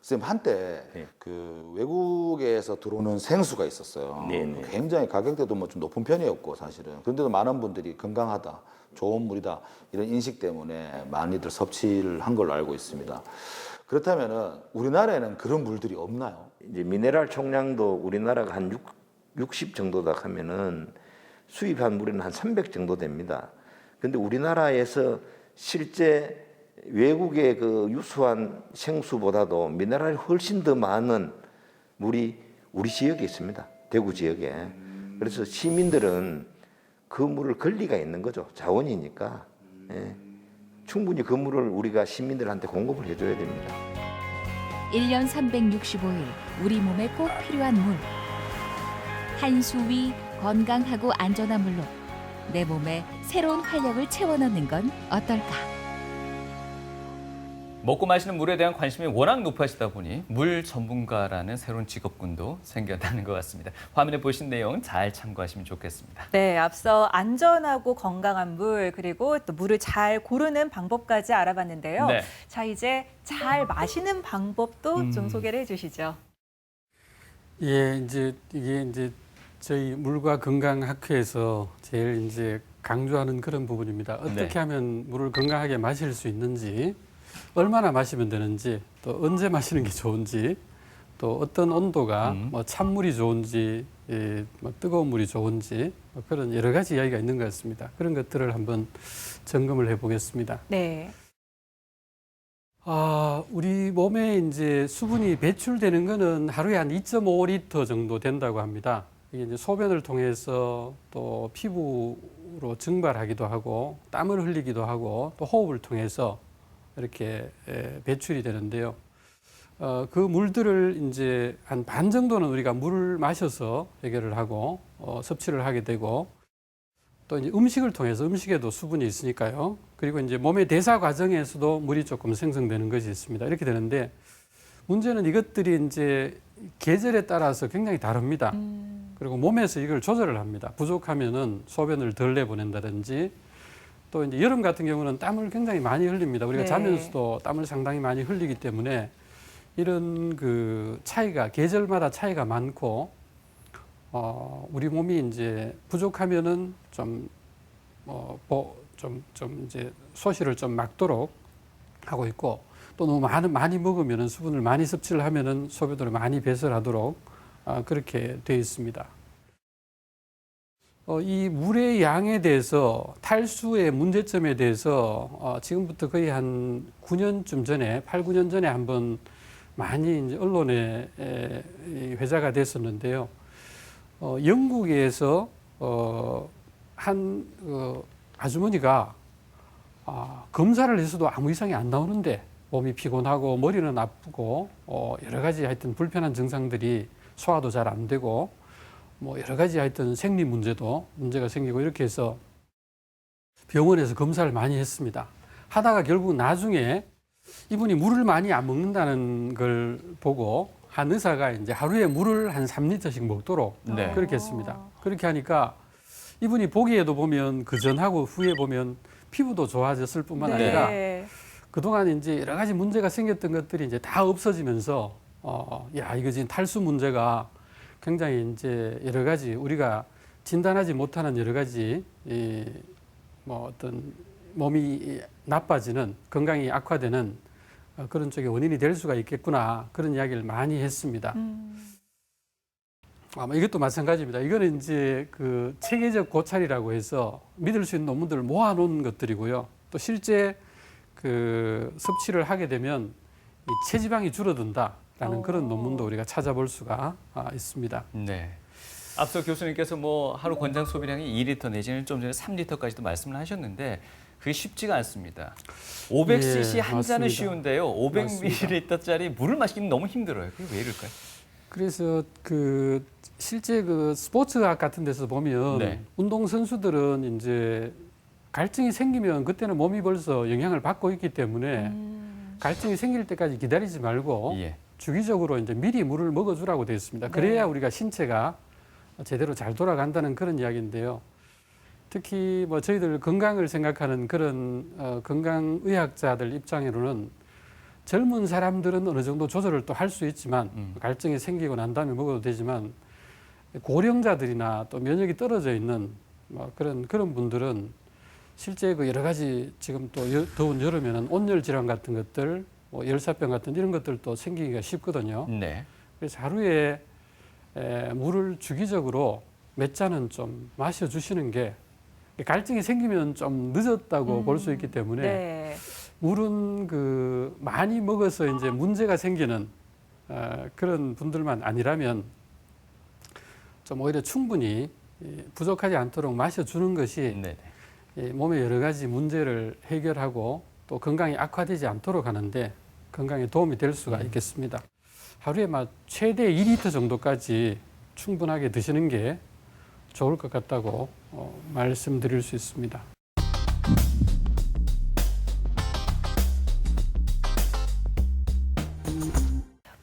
S4: 선생님 한때
S7: 네.
S4: 그 외국에서 들어오는 생수가 있었어요.
S7: 네네.
S4: 굉장히 가격대도 뭐 좀 높은 편이었고 사실은. 그런데도 많은 분들이 건강하다, 좋은 물이다 이런 인식 때문에 많이들 섭취를 한 걸로 알고 있습니다. 그렇다면은 우리나라에는 그런 물들이 없나요?
S7: 이제 미네랄 총량도 우리나라가 한 60 정도다 하면은 수입한 물은 한 300 정도 됩니다. 근데 우리나라에서 실제 외국의 그 유수한 생수보다도 미네랄이 훨씬 더 많은 물이 우리 지역에 있습니다. 대구 지역에. 그래서 시민들은 그 물을 권리가 있는 거죠. 자원이니까. 예. 충분히 그 물을 우리가 시민들한테 공급을 해줘야 됩니다.
S5: 1년 365일 우리 몸에 꼭 필요한 물. 한 수위 건강하고 안전한 물로 내 몸에 새로운 활력을 채워넣는 건 어떨까?
S1: 먹고 마시는 물에 대한 관심이 워낙 높아지다 보니 물 전문가라는 새로운 직업군도 생겨나는 것 같습니다. 화면에 보신 내용 잘 참고하시면 좋겠습니다.
S2: 네, 앞서 안전하고 건강한 물 그리고 또 물을 잘 고르는 방법까지 알아봤는데요.
S1: 네.
S2: 자, 이제 잘 마시는 방법도 좀 소개를 해주시죠.
S3: 예, 이게 저희 물과 건강 학회에서 제일 이제 강조하는 그런 부분입니다. 어떻게
S1: 네.
S3: 하면 물을 건강하게 마실 수 있는지, 얼마나 마시면 되는지, 또 언제 마시는 게 좋은지, 또 어떤 온도가 뭐 찬물이 좋은지, 뭐 뜨거운 물이 좋은지 뭐 그런 여러 가지 이야기가 있는 것 같습니다. 그런 것들을 한번 점검을 해보겠습니다.
S2: 네.
S3: 우리 몸에 이제 수분이 배출되는 거는 하루에 한 2.5리터 정도 된다고 합니다. 이게 이제 소변을 통해서 또 피부로 증발하기도 하고 땀을 흘리기도 하고 또 호흡을 통해서 이렇게 배출이 되는데요. 그 물들을 이제 한 반 정도는 우리가 물을 마셔서 해결을 하고 섭취를 하게 되고 또 이제 음식을 통해서 음식에도 수분이 있으니까요. 그리고 이제 몸의 대사 과정에서도 물이 조금 생성되는 것이 있습니다. 이렇게 되는데 문제는 이것들이 이제 계절에 따라서 굉장히 다릅니다. 그리고 몸에서 이걸 조절을 합니다. 부족하면은 소변을 덜 내보낸다든지 또 이제 여름 같은 경우는 땀을 굉장히 많이 흘립니다. 우리가
S2: 네.
S3: 자면서도 땀을 상당히 많이 흘리기 때문에 이런 그 차이가 계절마다 차이가 많고 우리 몸이 이제 부족하면은 좀 이제 소실을 좀 막도록 하고 있고 또 너무 많이 먹으면은 수분을 많이 섭취를 하면은 소변을 많이 배설하도록 그렇게 되어 있습니다. 이 물의 양에 대해서 탈수의 문제점에 대해서 지금부터 거의 한 9년쯤 전에 8, 9년 전에 한번 많이 이제 언론에 회자가 됐었는데요. 영국에서 한 아주머니가 검사를 해서도 아무 이상이 안 나오는데 몸이 피곤하고 머리는 아프고 여러 가지 하여튼 불편한 증상들이 소화도 잘 안 되고 뭐 여러 가지 하여튼 생리 문제가 생기고 이렇게 해서 병원에서 검사를 많이 했습니다. 하다가 결국 나중에 이분이 물을 많이 안 먹는다는 걸 보고 한 의사가 이제 하루에 물을 한 3리터씩 먹도록
S1: 네.
S3: 그렇게 했습니다. 그렇게 하니까 이분이 보기에도 보면 그 전하고 후에 보면 피부도 좋아졌을 뿐만 아니라 그동안 이제 여러 가지 문제가 생겼던 것들이 이제 다 없어지면서 야, 이거 지금 탈수 문제가 굉장히 이제 여러 가지 우리가 진단하지 못하는 여러 가지 뭐 어떤 몸이 나빠지는 건강이 악화되는 그런 쪽의 원인이 될 수가 있겠구나 그런 이야기를 많이 했습니다. 아마 이것도 마찬가지입니다. 이거는 이제 그 체계적 고찰이라고 해서 믿을 수 있는 논문들을 모아놓은 것들이고요. 또 실제 그 섭취를 하게 되면 이 체지방이 줄어든다라는 그런 논문도 우리가 찾아볼 수가 있습니다.
S1: 네. 앞서 교수님께서 뭐 하루 권장 소비량이 2리터 내지는 좀 전에 3리터까지도 말씀을 하셨는데 그게 쉽지가 않습니다. 500cc 한 잔은
S3: 맞습니다.
S1: 쉬운데요. 500ml짜리 물을 마시기는 너무 힘들어요. 그게 왜 이럴까요?
S3: 그래서 그 실제 그 스포츠학 같은 데서 보면
S1: 네.
S3: 운동 선수들은 이제 갈증이 생기면 그때는 몸이 벌써 영향을 받고 있기 때문에 갈증이 생길 때까지 기다리지 말고
S1: 예.
S3: 주기적으로 이제 미리 물을 먹어주라고 되어 있습니다. 그래야 우리가 신체가 제대로 잘 돌아간다는 그런 이야기인데요. 특히 뭐 저희들 건강을 생각하는 그런 건강의학자들 입장으로는 젊은 사람들은 어느 정도 조절을 또 할 수 있지만 갈증이 생기고 난 다음에 먹어도 되지만 고령자들이나 또 면역이 떨어져 있는 뭐 그런 분들은 실제 그 여러 가지 지금 또 더운 여름에는 온열 질환 같은 것들, 뭐 열사병 같은 이런 것들도 생기기가 쉽거든요.
S1: 네.
S3: 그래서 하루에 물을 주기적으로 몇 잔은 좀 마셔주시는 게 갈증이 생기면 좀 늦었다고 볼 수 있기 때문에 물은 그 많이 먹어서 이제 문제가 생기는 그런 분들만 아니라면 좀 오히려 충분히 부족하지 않도록 마셔주는 것이 몸의 여러 가지 문제를 해결하고 또 건강이 악화되지 않도록 하는데 건강에 도움이 될 수가 있겠습니다. 하루에 막 최대 2리터 정도까지 충분하게 드시는 게 좋을 것 같다고 말씀드릴 수 있습니다.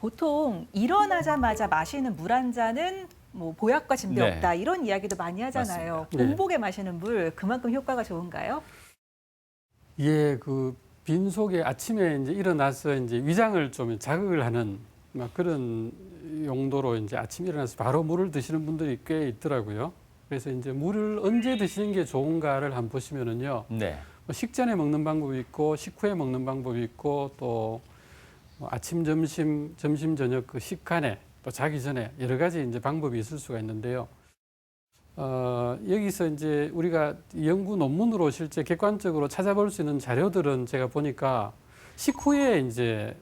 S2: 보통 일어나자마자 마시는 물 한 잔은 뭐 보약과 진배
S1: 네.
S2: 없다 이런 이야기도 많이 하잖아요.
S3: 맞습니다.
S2: 공복에 마시는 물 그만큼 효과가 좋은가요?
S3: 예, 그 빈속에 아침에 이제 일어나서 이제 위장을 좀 자극을 하는 막 그런 용도로 이제 아침에 일어나서 바로 물을 드시는 분들이 꽤 있더라고요. 그래서 이제 물을 언제 드시는 게 좋은가를 한번 보시면은요.
S1: 네.
S3: 뭐 식전에 먹는 방법이 있고 식후에 먹는 방법이 있고 또 아침, 점심, 저녁 그 식간에 또 자기 전에 여러 가지 이제 방법이 있을 수가 있는데요. 여기서 이제 우리가 연구 논문으로 실제 객관적으로 찾아볼 수 있는 자료들은 제가 보니까 식후에 이제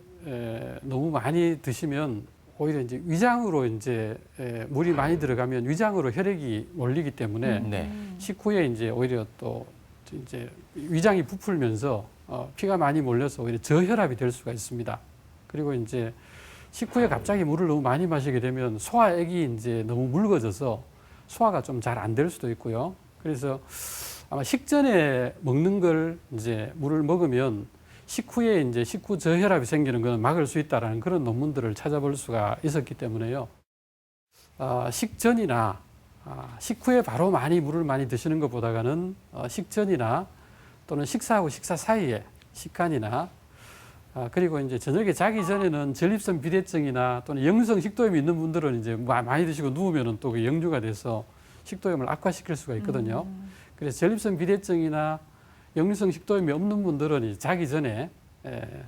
S3: 너무 많이 드시면 오히려 이제 위장으로 이제 물이 많이 들어가면 위장으로 혈액이 몰리기 때문에
S1: 네.
S3: 식후에 이제 오히려 또 이제 위장이 부풀면서 피가 많이 몰려서 오히려 저혈압이 될 수가 있습니다. 그리고 이제 식후에 갑자기 물을 너무 많이 마시게 되면 소화액이 이제 너무 묽어져서 소화가 좀 잘 안 될 수도 있고요. 그래서 아마 식전에 먹는 걸 이제 물을 먹으면 식후에 이제 식후 저혈압이 생기는 것은 막을 수 있다라는 그런 논문들을 찾아볼 수가 있었기 때문에요. 식전이나 식후에 바로 물을 많이 드시는 것보다는 식전이나 또는 식사하고 식사 사이에 식간이나 그리고 이제 저녁에 자기 전에는 전립선 비대증이나 또는 역류성 식도염이 있는 분들은 이제 많이 드시고 누우면은 또 그 역류가 돼서 식도염을 악화시킬 수가 있거든요. 그래서 전립선 비대증이나 역류성 식도염이 없는 분들은 자기 전에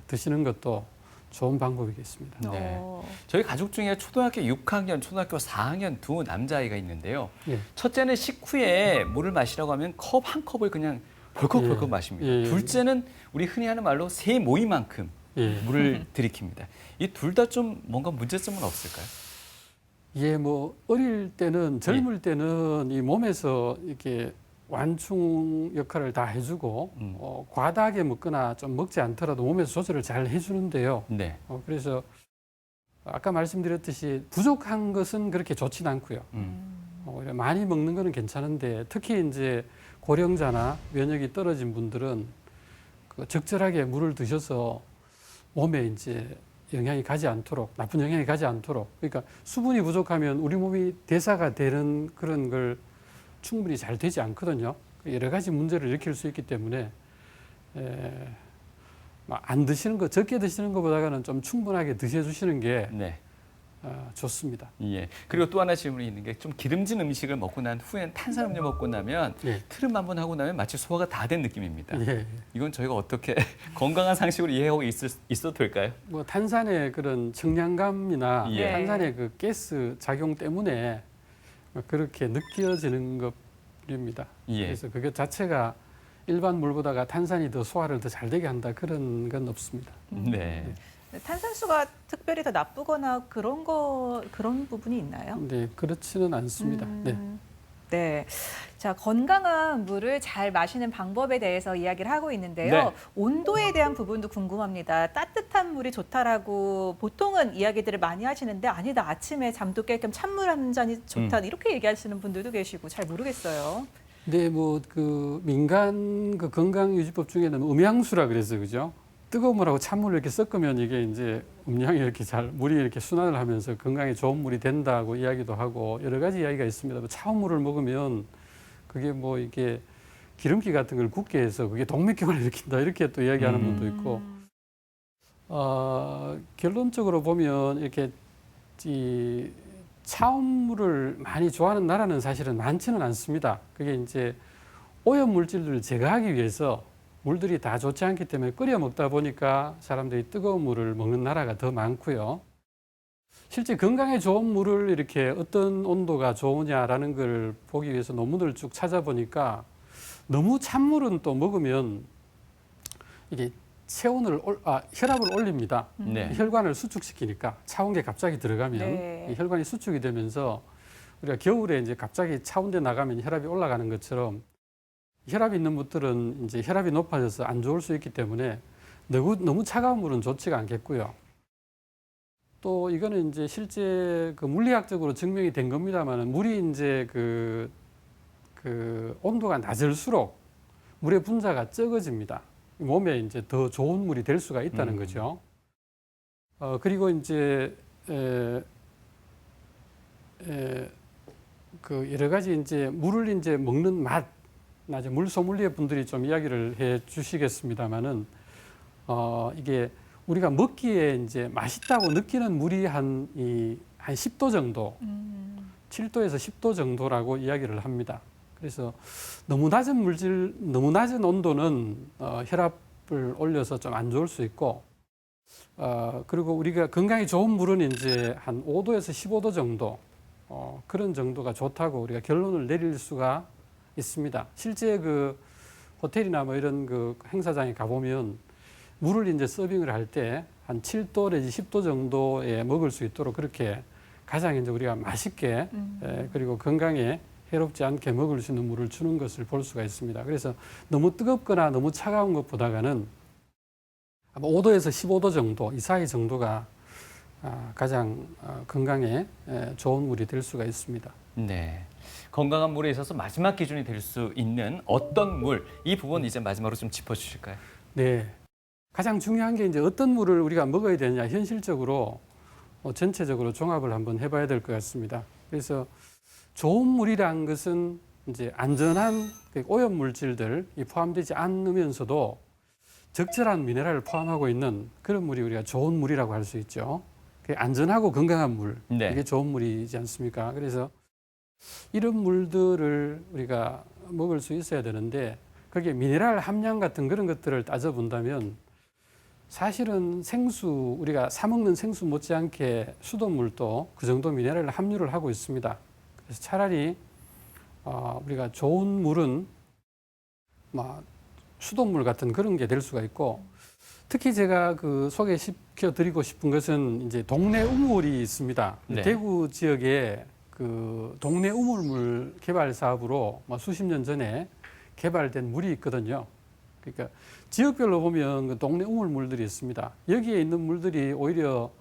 S3: 드시는 것도 좋은 방법이겠습니다.
S1: 네. 저희 가족 중에 초등학교 6학년, 초등학교 4학년 두 남자아이가 있는데요.
S3: 예.
S1: 첫째는 식후에 물을 마시라고 하면 컵 한 컵을 그냥 벌컥벌컥 마십니다.
S3: 예.
S1: 둘째는 우리 흔히 하는 말로 새 모이만큼 물을 들이킵니다. 이 둘 다 좀 뭔가 문제점은 없을까요?
S3: 예, 뭐 어릴 때는 젊을 때는 이 몸에서 이렇게 완충 역할을 다 해주고 과다하게 먹거나 좀 먹지 않더라도 몸에서 조절을 잘 해주는데요.
S1: 네.
S3: 그래서 아까 말씀드렸듯이 부족한 것은 그렇게 좋진 않고요. 오히려 많이 먹는 거는 괜찮은데 특히 이제 고령자나 면역이 떨어진 분들은 그 적절하게 물을 드셔서 몸에 이제 영향이 가지 않도록, 나쁜 영향이 가지 않도록, 그러니까 수분이 부족하면 우리 몸이 대사가 되는 그런 걸 충분히 잘 되지 않거든요. 여러 가지 문제를 일으킬 수 있기 때문에 안 드시는 거, 적게 드시는 것보다는 좀 충분하게 드셔주시는 게
S1: 네.
S3: 좋습니다.
S1: 예. 그리고 또 하나 질문이 있는 게 좀 기름진 음식을 먹고 난 후엔 탄산음료 먹고 나면 트름 한번 하고 나면 마치 소화가 다 된 느낌입니다.
S3: 예.
S1: 이건 저희가 어떻게 건강한 상식으로 이해하고 있어도 될까요?
S3: 뭐 탄산의 그런 청량감이나
S1: 예.
S3: 탄산의 그 가스 작용 때문에 그렇게 느껴지는 것입니다.
S1: 예.
S3: 그래서 그게 자체가 일반 물보다가 탄산이 더 소화를 더 잘 되게 한다 그런 건 없습니다.
S1: 네.
S2: 탄산수가 특별히 더 나쁘거나 그런 부분이 있나요?
S3: 네, 그렇지는 않습니다. 네.
S2: 네. 자, 건강한 물을 잘 마시는 방법에 대해서 이야기를 하고 있는데요.
S1: 네.
S2: 온도에 대한 부분도 궁금합니다. 따뜻한 물이 좋다라고 보통은 이야기들을 많이 하시는데 아니다, 아침에 잠도 깰 겸 찬물 한 잔이 좋다 이렇게 얘기하시는 분들도 계시고 잘 모르겠어요.
S3: 네, 뭐 그 민간 그 건강유지법 중에는 음양수라 그래서 그죠? 뜨거운 물하고 찬물을 이렇게 섞으면 이게 이제 음양이 이렇게 물이 이렇게 순환을 하면서 건강에 좋은 물이 된다고 이야기도 하고 여러 가지 이야기가 있습니다. 뭐 차운 물을 먹으면 그게 뭐 이게 기름기 같은 걸 굳게 해서 그게 동맥경화를 일으킨다 이렇게 또 이야기하는 분도 있고 결론적으로 보면 이렇게 이 차운 물을 많이 좋아하는 나라는 사실은 많지는 않습니다. 그게 이제 오염 물질들을 제거하기 위해서 물들이 다 좋지 않기 때문에 끓여 먹다 보니까 사람들이 뜨거운 물을 먹는 나라가 더 많고요. 실제 건강에 좋은 물을 이렇게 어떤 온도가 좋으냐라는 걸 보기 위해서 논문을 쭉 찾아보니까 너무 찬물은 또 먹으면 이게 혈압을 올립니다.
S1: 네.
S3: 혈관을 수축시키니까 차운 게 갑자기 들어가면 이 혈관이 수축이 되면서 우리가 겨울에 이제 갑자기 차운 데 나가면 혈압이 올라가는 것처럼 혈압이 있는 분들은 이제 혈압이 높아져서 안 좋을 수 있기 때문에 너무 차가운 물은 좋지가 않겠고요. 또 이거는 이제 실제 그 물리학적으로 증명이 된 겁니다만 물이 이제 그 온도가 낮을수록 물의 분자가 적어집니다. 몸에 이제 더 좋은 물이 될 수가 있다는 거죠. 그리고 이제 그 여러 가지 이제 물을 이제 먹는 맛, 나중에 물 소믈리에 분들이 좀 이야기를 해 주시겠습니다만은 이게 우리가 먹기에 이제 맛있다고 느끼는 물이 한 10도 정도, 7도에서 10도 정도라고 이야기를 합니다. 그래서 너무 낮은 온도는 혈압을 올려서 좀 안 좋을 수 있고, 그리고 우리가 건강에 좋은 물은 이제 한 5도에서 15도 정도, 그런 정도가 좋다고 우리가 결론을 내릴 수가 있습니다. 실제 그 호텔이나 뭐 이런 그 행사장에 가보면 물을 이제 서빙을 할 때 한 7도 내지 10도 정도에 먹을 수 있도록 그렇게 가장 이제 우리가 맛있게 그리고 건강에 해롭지 않게 먹을 수 있는 물을 주는 것을 볼 수가 있습니다. 그래서 너무 뜨겁거나 너무 차가운 것보다는 아마 5도에서 15도 정도 이 사이 정도가 가장 건강에 좋은 물이 될 수가 있습니다.
S1: 네. 건강한 물에 있어서 마지막 기준이 될 수 있는 어떤 물, 이 부분 이제 마지막으로 좀 짚어주실까요?
S3: 네. 가장 중요한 게 이제 어떤 물을 우리가 먹어야 되느냐, 현실적으로 전체적으로 종합을 한번 해봐야 될 것 같습니다. 그래서 좋은 물이란 것은 이제 안전한 오염 물질들이 포함되지 않으면서도 적절한 미네랄을 포함하고 있는 그런 물이 우리가 좋은 물이라고 할 수 있죠. 안전하고 건강한 물,
S1: 네.
S3: 이게 좋은 물이지 않습니까? 그래서 이런 물들을 우리가 먹을 수 있어야 되는데 거기에 미네랄 함량 같은 그런 것들을 따져본다면 사실은 생수, 우리가 사 먹는 생수 못지않게 수돗물도 그 정도 미네랄 함유를 하고 있습니다. 그래서 차라리 우리가 좋은 물은 수돗물 같은 그런 게 될 수가 있고, 특히 제가 소개시켜 드리고 싶은 것은 이제 동네 우물이 있습니다.
S1: 네.
S3: 대구 지역에 그 동네 우물물 개발 사업으로 수십 년 전에 개발된 물이 있거든요. 그러니까 지역별로 보면 그 동네 우물물들이 있습니다. 여기에 있는 물들이 오히려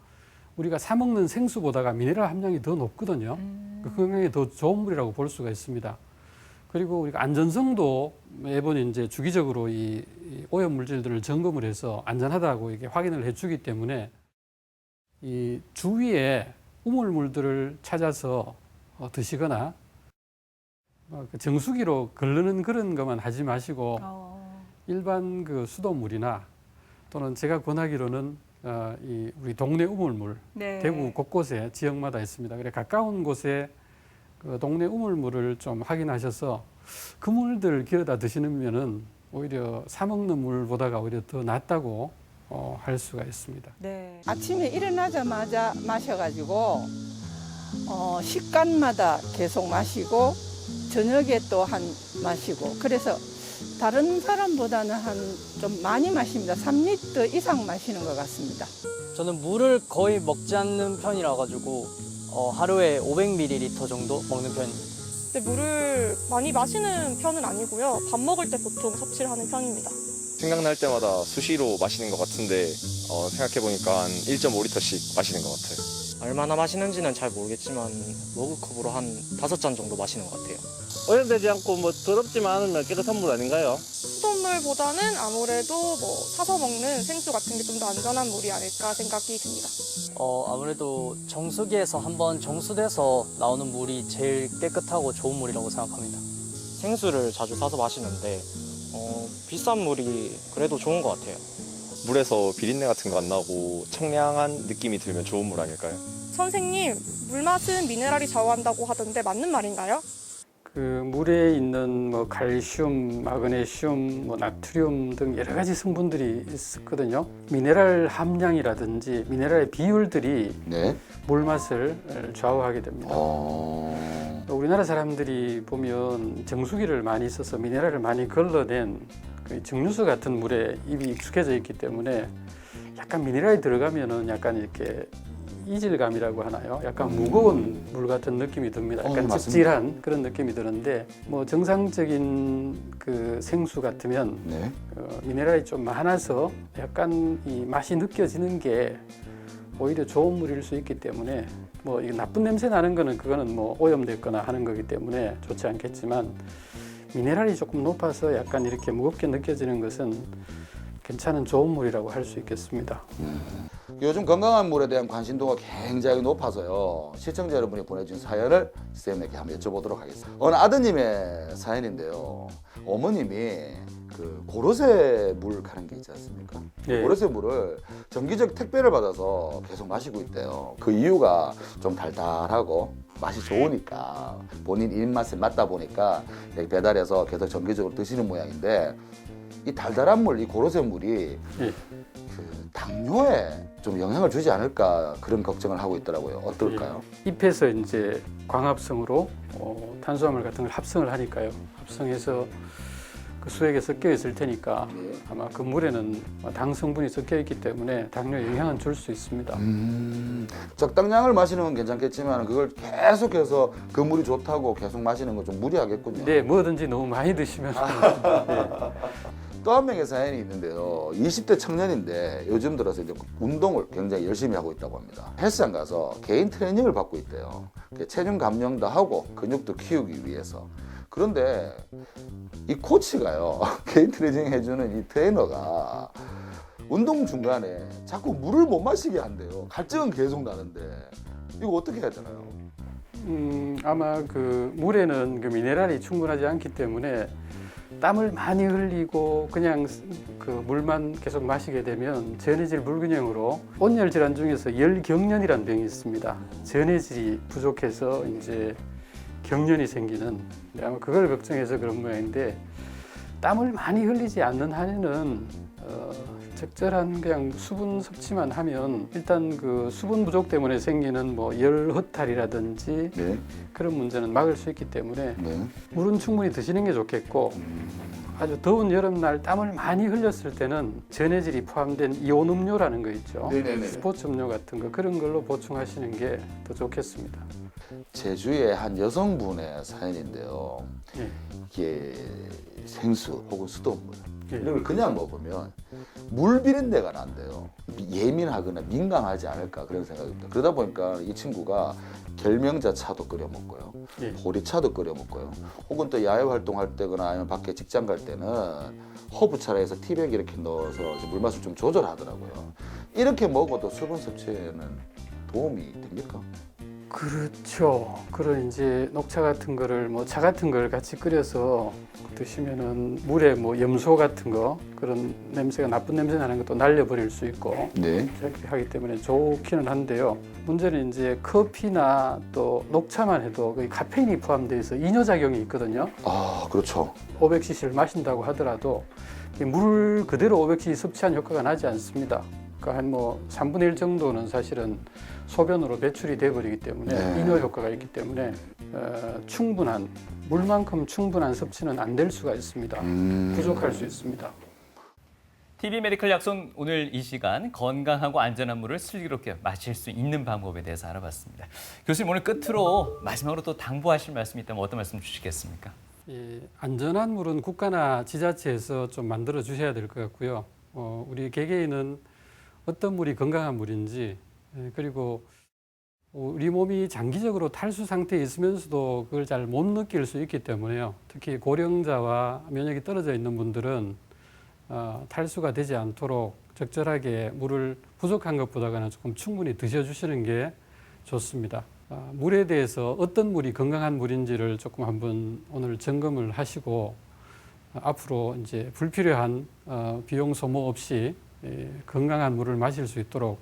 S3: 우리가 사 먹는 생수보다가 미네랄 함량이 더 높거든요. 그 건강에 더 좋은 물이라고 볼 수가 있습니다. 그리고 우리가 안전성도 매번 이제 주기적으로 이 오염 물질들을 점검을 해서 안전하다고 이게 확인을 해주기 때문에 이 주위에 우물물들을 찾아서 드시거나 정수기로 걸르는 그런 것만 하지 마시고 일반 그 수돗물이나 또는 제가 권하기로는 우리 동네 우물물,
S2: 네.
S3: 대구 곳곳에 지역마다 있습니다. 그래 가까운 곳에 그 동네 우물물을 좀 확인하셔서 그 물들 기어다 드시면은 오히려 사 먹는 물보다가 오히려 더 낫다고 할 수가 있습니다.
S2: 네.
S8: 아침에 일어나자마자 마셔가지고 식간마다 계속 마시고 저녁에 또 한 마시고, 그래서 다른 사람보다는 한 좀 많이 마십니다. 3리터 이상 마시는 것 같습니다.
S9: 저는 물을 거의 먹지 않는 편이라 가지고 하루에 500ml 정도 먹는 편입니다.
S10: 근데 물을 많이 마시는 편은 아니고요. 밥 먹을 때 보통 섭취를 하는 편입니다.
S11: 생각날 때마다 수시로 마시는 것 같은데 생각해보니까 한 1.5리터씩 마시는 것 같아요.
S9: 얼마나 마시는지는 잘 모르겠지만 머그컵으로 한 5잔 정도 마시는 것 같아요.
S12: 오염되지 않고 더럽지만 않으면 깨끗한 물 아닌가요?
S10: 수돗물보다는 아무래도 사서 먹는 생수 같은 게 좀 더 안전한 물이 아닐까 생각이 듭니다.
S9: 아무래도 정수기에서 한번 정수돼서 나오는 물이 제일 깨끗하고 좋은 물이라고 생각합니다. 생수를 자주 사서 마시는데 비싼 물이 그래도 좋은 것 같아요.
S11: 물에서 비린내 같은 거 안 나고 청량한 느낌이 들면 좋은 물 아닐까요?
S10: 선생님, 물맛은 미네랄이 좌우한다고 하던데 맞는 말인가요?
S3: 그 물에 있는 칼슘, 마그네슘, 나트륨 등 여러 가지 성분들이 있거든요. 미네랄 함량이라든지 미네랄의 비율들이
S4: 네.
S3: 물 맛을 좌우하게 됩니다. 우리나라 사람들이 보면 정수기를 많이 써서 미네랄을 많이 걸러낸 그 증류수 같은 물에 입이 익숙해져 있기 때문에 약간 미네랄이 들어가면은 약간 이렇게 이질감이라고 하나요? 약간 무거운 물 같은 느낌이 듭니다. 약간 찝찝한 그런 느낌이 드는데 정상적인 그 생수 같으면
S4: 네.
S3: 미네랄이 좀 많아서 약간 이 맛이 느껴지는 게 오히려 좋은 물일 수 있기 때문에 이게 나쁜 냄새 나는 거는 그거는 오염됐거나 하는 거기 때문에 좋지 않겠지만 미네랄이 조금 높아서 약간 이렇게 무겁게 느껴지는 것은 괜찮은 좋은 물이라고 할 수 있겠습니다.
S4: 요즘 건강한 물에 대한 관심도가 굉장히 높아서요. 시청자 여러분이 보내준 사연을 쌤에게 한번 여쭤보도록 하겠습니다. 어느 아드님의 사연인데요. 어머님이 그 고로쇠 물 가는 게 있지 않습니까?
S3: 네.
S4: 고로쇠 물을 정기적 택배를 받아서 계속 마시고 있대요. 그 이유가 좀 달달하고 맛이 좋으니까 본인 입맛에 맞다 보니까 배달해서 계속 정기적으로 드시는 모양인데 이 달달한 물, 이 고로쇠 물이
S3: 네.
S4: 그 당뇨에 좀 영향을 주지 않을까 그런 걱정을 하고 있더라고요. 어떨까요?
S3: 잎에서 이제 광합성으로 탄수화물 같은 걸 합성을 하니까요. 합성해서 그 수액에 섞여 있을 테니까 아마 그 물에는 당 성분이 섞여 있기 때문에 당뇨 영향은 줄 수 있습니다.
S4: 적당량을 마시는 건 괜찮겠지만 그걸 계속해서 그 물이 좋다고 계속 마시는 건 좀 무리하겠군요.
S3: 네, 뭐든지 너무 많이 드시면
S4: 또 한 명의 사연이 있는데요. 20대 청년인데 요즘 들어서 이제 운동을 굉장히 열심히 하고 있다고 합니다. 헬스장 가서 개인 트레이닝을 받고 있대요. 체중 감량도 하고 근육도 키우기 위해서. 그런데 이 코치가요, 개인 트레이닝 해주는 이 트레이너가 운동 중간에 자꾸 물을 못 마시게 한대요. 갈증은 계속 나는데 이거 어떻게 해야 되나요?
S3: 아마 그 물에는 그 미네랄이 충분하지 않기 때문에 땀을 많이 흘리고 그냥 그 물만 계속 마시게 되면 전해질 불균형으로 온열 질환 중에서 열경련이라는 병이 있습니다. 전해질이 부족해서 이제 경련이 생기는, 아마 그걸 걱정해서 그런 모양인데, 땀을 많이 흘리지 않는 한에는 적절한 그냥 수분 섭취만 하면 일단 그 수분 부족 때문에 생기는 뭐 열허탈이라든지
S4: 네.
S3: 그런 문제는 막을 수 있기 때문에
S4: 네.
S3: 물은 충분히 드시는 게 좋겠고, 아주 더운 여름날 땀을 많이 흘렸을 때는 전해질이 포함된 이온 음료라는 거 있죠.
S4: 네네네.
S3: 스포츠 음료 같은 거, 그런 걸로 보충하시는 게 더 좋겠습니다.
S4: 제주의 한 여성분의 사연인데요.
S3: 예.
S4: 이게 생수 혹은 수돗물
S3: 예.
S4: 이런 걸 그냥 먹으면 물 비린내가 난대요. 예민하거나 민감하지 않을까 그런 생각입니다. 그러다 보니까 이 친구가 결명자 차도 끓여 먹고요,
S3: 예.
S4: 보리차도 끓여 먹고요, 혹은 또 야외 활동할 때거나 아니면 밖에 직장 갈 때는 허브차라 해서 티백에 이렇게 넣어서 물 맛을 좀 조절하더라고요. 이렇게 먹어도 수분 섭취에는 도움이 됩니까?
S3: 그렇죠. 그런 이제 녹차 같은 거를 뭐 차 같은 걸 같이 끓여서 드시면은 물에 뭐 염소 같은 거, 그런 냄새가, 나쁜 냄새 나는 것도 날려버릴 수 있고
S4: 네.
S3: 그렇게 하기 때문에 좋기는 한데요. 문제는 이제 커피나 또 녹차만 해도 거의 카페인이 포함되어 있어 이뇨작용이 있거든요.
S4: 아, 그렇죠.
S3: 500cc를 마신다고 하더라도 물 그대로 500cc 섭취한 효과가 나지 않습니다. 그러니까 한 뭐 3분의 1 정도는 사실은 소변으로 배출이 돼버리기 때문에
S4: 네.
S3: 이뇨 효과가 있기 때문에 충분한, 물만큼 충분한 섭취는 안 될 수가 있습니다. 부족할 수 있습니다.
S1: TV 메디컬 약손, 오늘 이 시간 건강하고 안전한 물을 슬기롭게 마실 수 있는 방법에 대해서 알아봤습니다. 교수님, 오늘 끝으로 마지막으로 또 당부하실 말씀이 있다면 어떤 말씀 주시겠습니까?
S3: 예, 안전한 물은 국가나 지자체에서 좀 만들어 주셔야 될 것 같고요. 우리 개개인은 어떤 물이 건강한 물인지, 그리고 우리 몸이 장기적으로 탈수 상태에 있으면서도 그걸 잘 못 느낄 수 있기 때문에요. 특히 고령자와 면역이 떨어져 있는 분들은 탈수가 되지 않도록 적절하게 물을 부족한 것보다는 조금 충분히 드셔주시는 게 좋습니다. 물에 대해서 어떤 물이 건강한 물인지를 조금 한번 오늘 점검을 하시고 앞으로 이제 불필요한 비용 소모 없이 건강한 물을 마실 수 있도록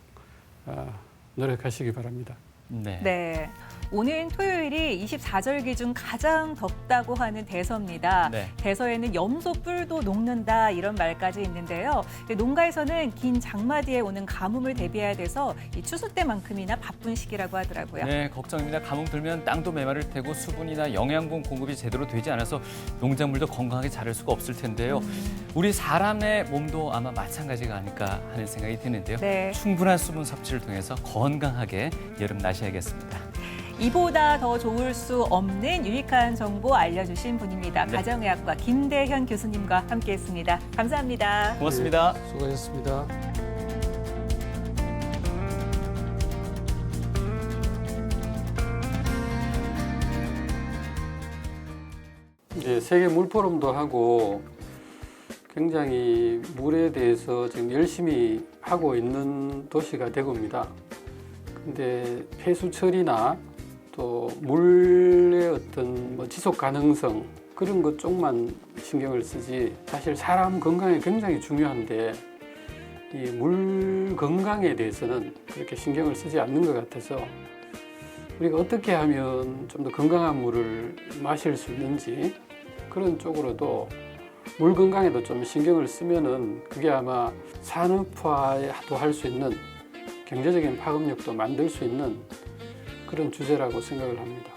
S3: 노력하시기 바랍니다.
S1: 네.
S2: 네. 오는 토요일이 24절기 중 가장 덥다고 하는 대서입니다.
S1: 네.
S2: 대서에는 염소 뿔도 녹는다, 이런 말까지 있는데요. 농가에서는 긴 장마 뒤에 오는 가뭄을 대비해야 돼서 이 추수 때만큼이나 바쁜 시기라고 하더라고요.
S1: 네, 걱정입니다. 가뭄 들면 땅도 메마를 테고 수분이나 영양분 공급이 제대로 되지 않아서 농작물도 건강하게 자랄 수가 없을 텐데요. 우리 사람의 몸도 아마 마찬가지가 아닐까 하는 생각이 드는데요.
S2: 네.
S1: 충분한 수분 섭취를 통해서 건강하게 여름 나셔야겠습니다.
S2: 이보다 더 좋을 수 없는 유익한 정보 알려주신 분입니다.
S1: 네.
S2: 가정의학과 김대현 교수님과 함께했습니다. 감사합니다.
S1: 고맙습니다.
S3: 네, 수고하셨습니다. 이제 세계 물 포럼도 하고 굉장히 물에 대해서 지금 열심히 하고 있는 도시가 대구입니다. 근데 폐수 처리나 또 물의 어떤 뭐 지속 가능성, 그런 것 쪽만 신경을 쓰지, 사실 사람 건강에 굉장히 중요한데 이 물 건강에 대해서는 그렇게 신경을 쓰지 않는 것 같아서 우리가 어떻게 하면 좀 더 건강한 물을 마실 수 있는지, 그런 쪽으로도 물 건강에도 좀 신경을 쓰면은 그게 아마 산업화도 할 수 있는, 경제적인 파급력도 만들 수 있는 그런 주제라고 생각을 합니다.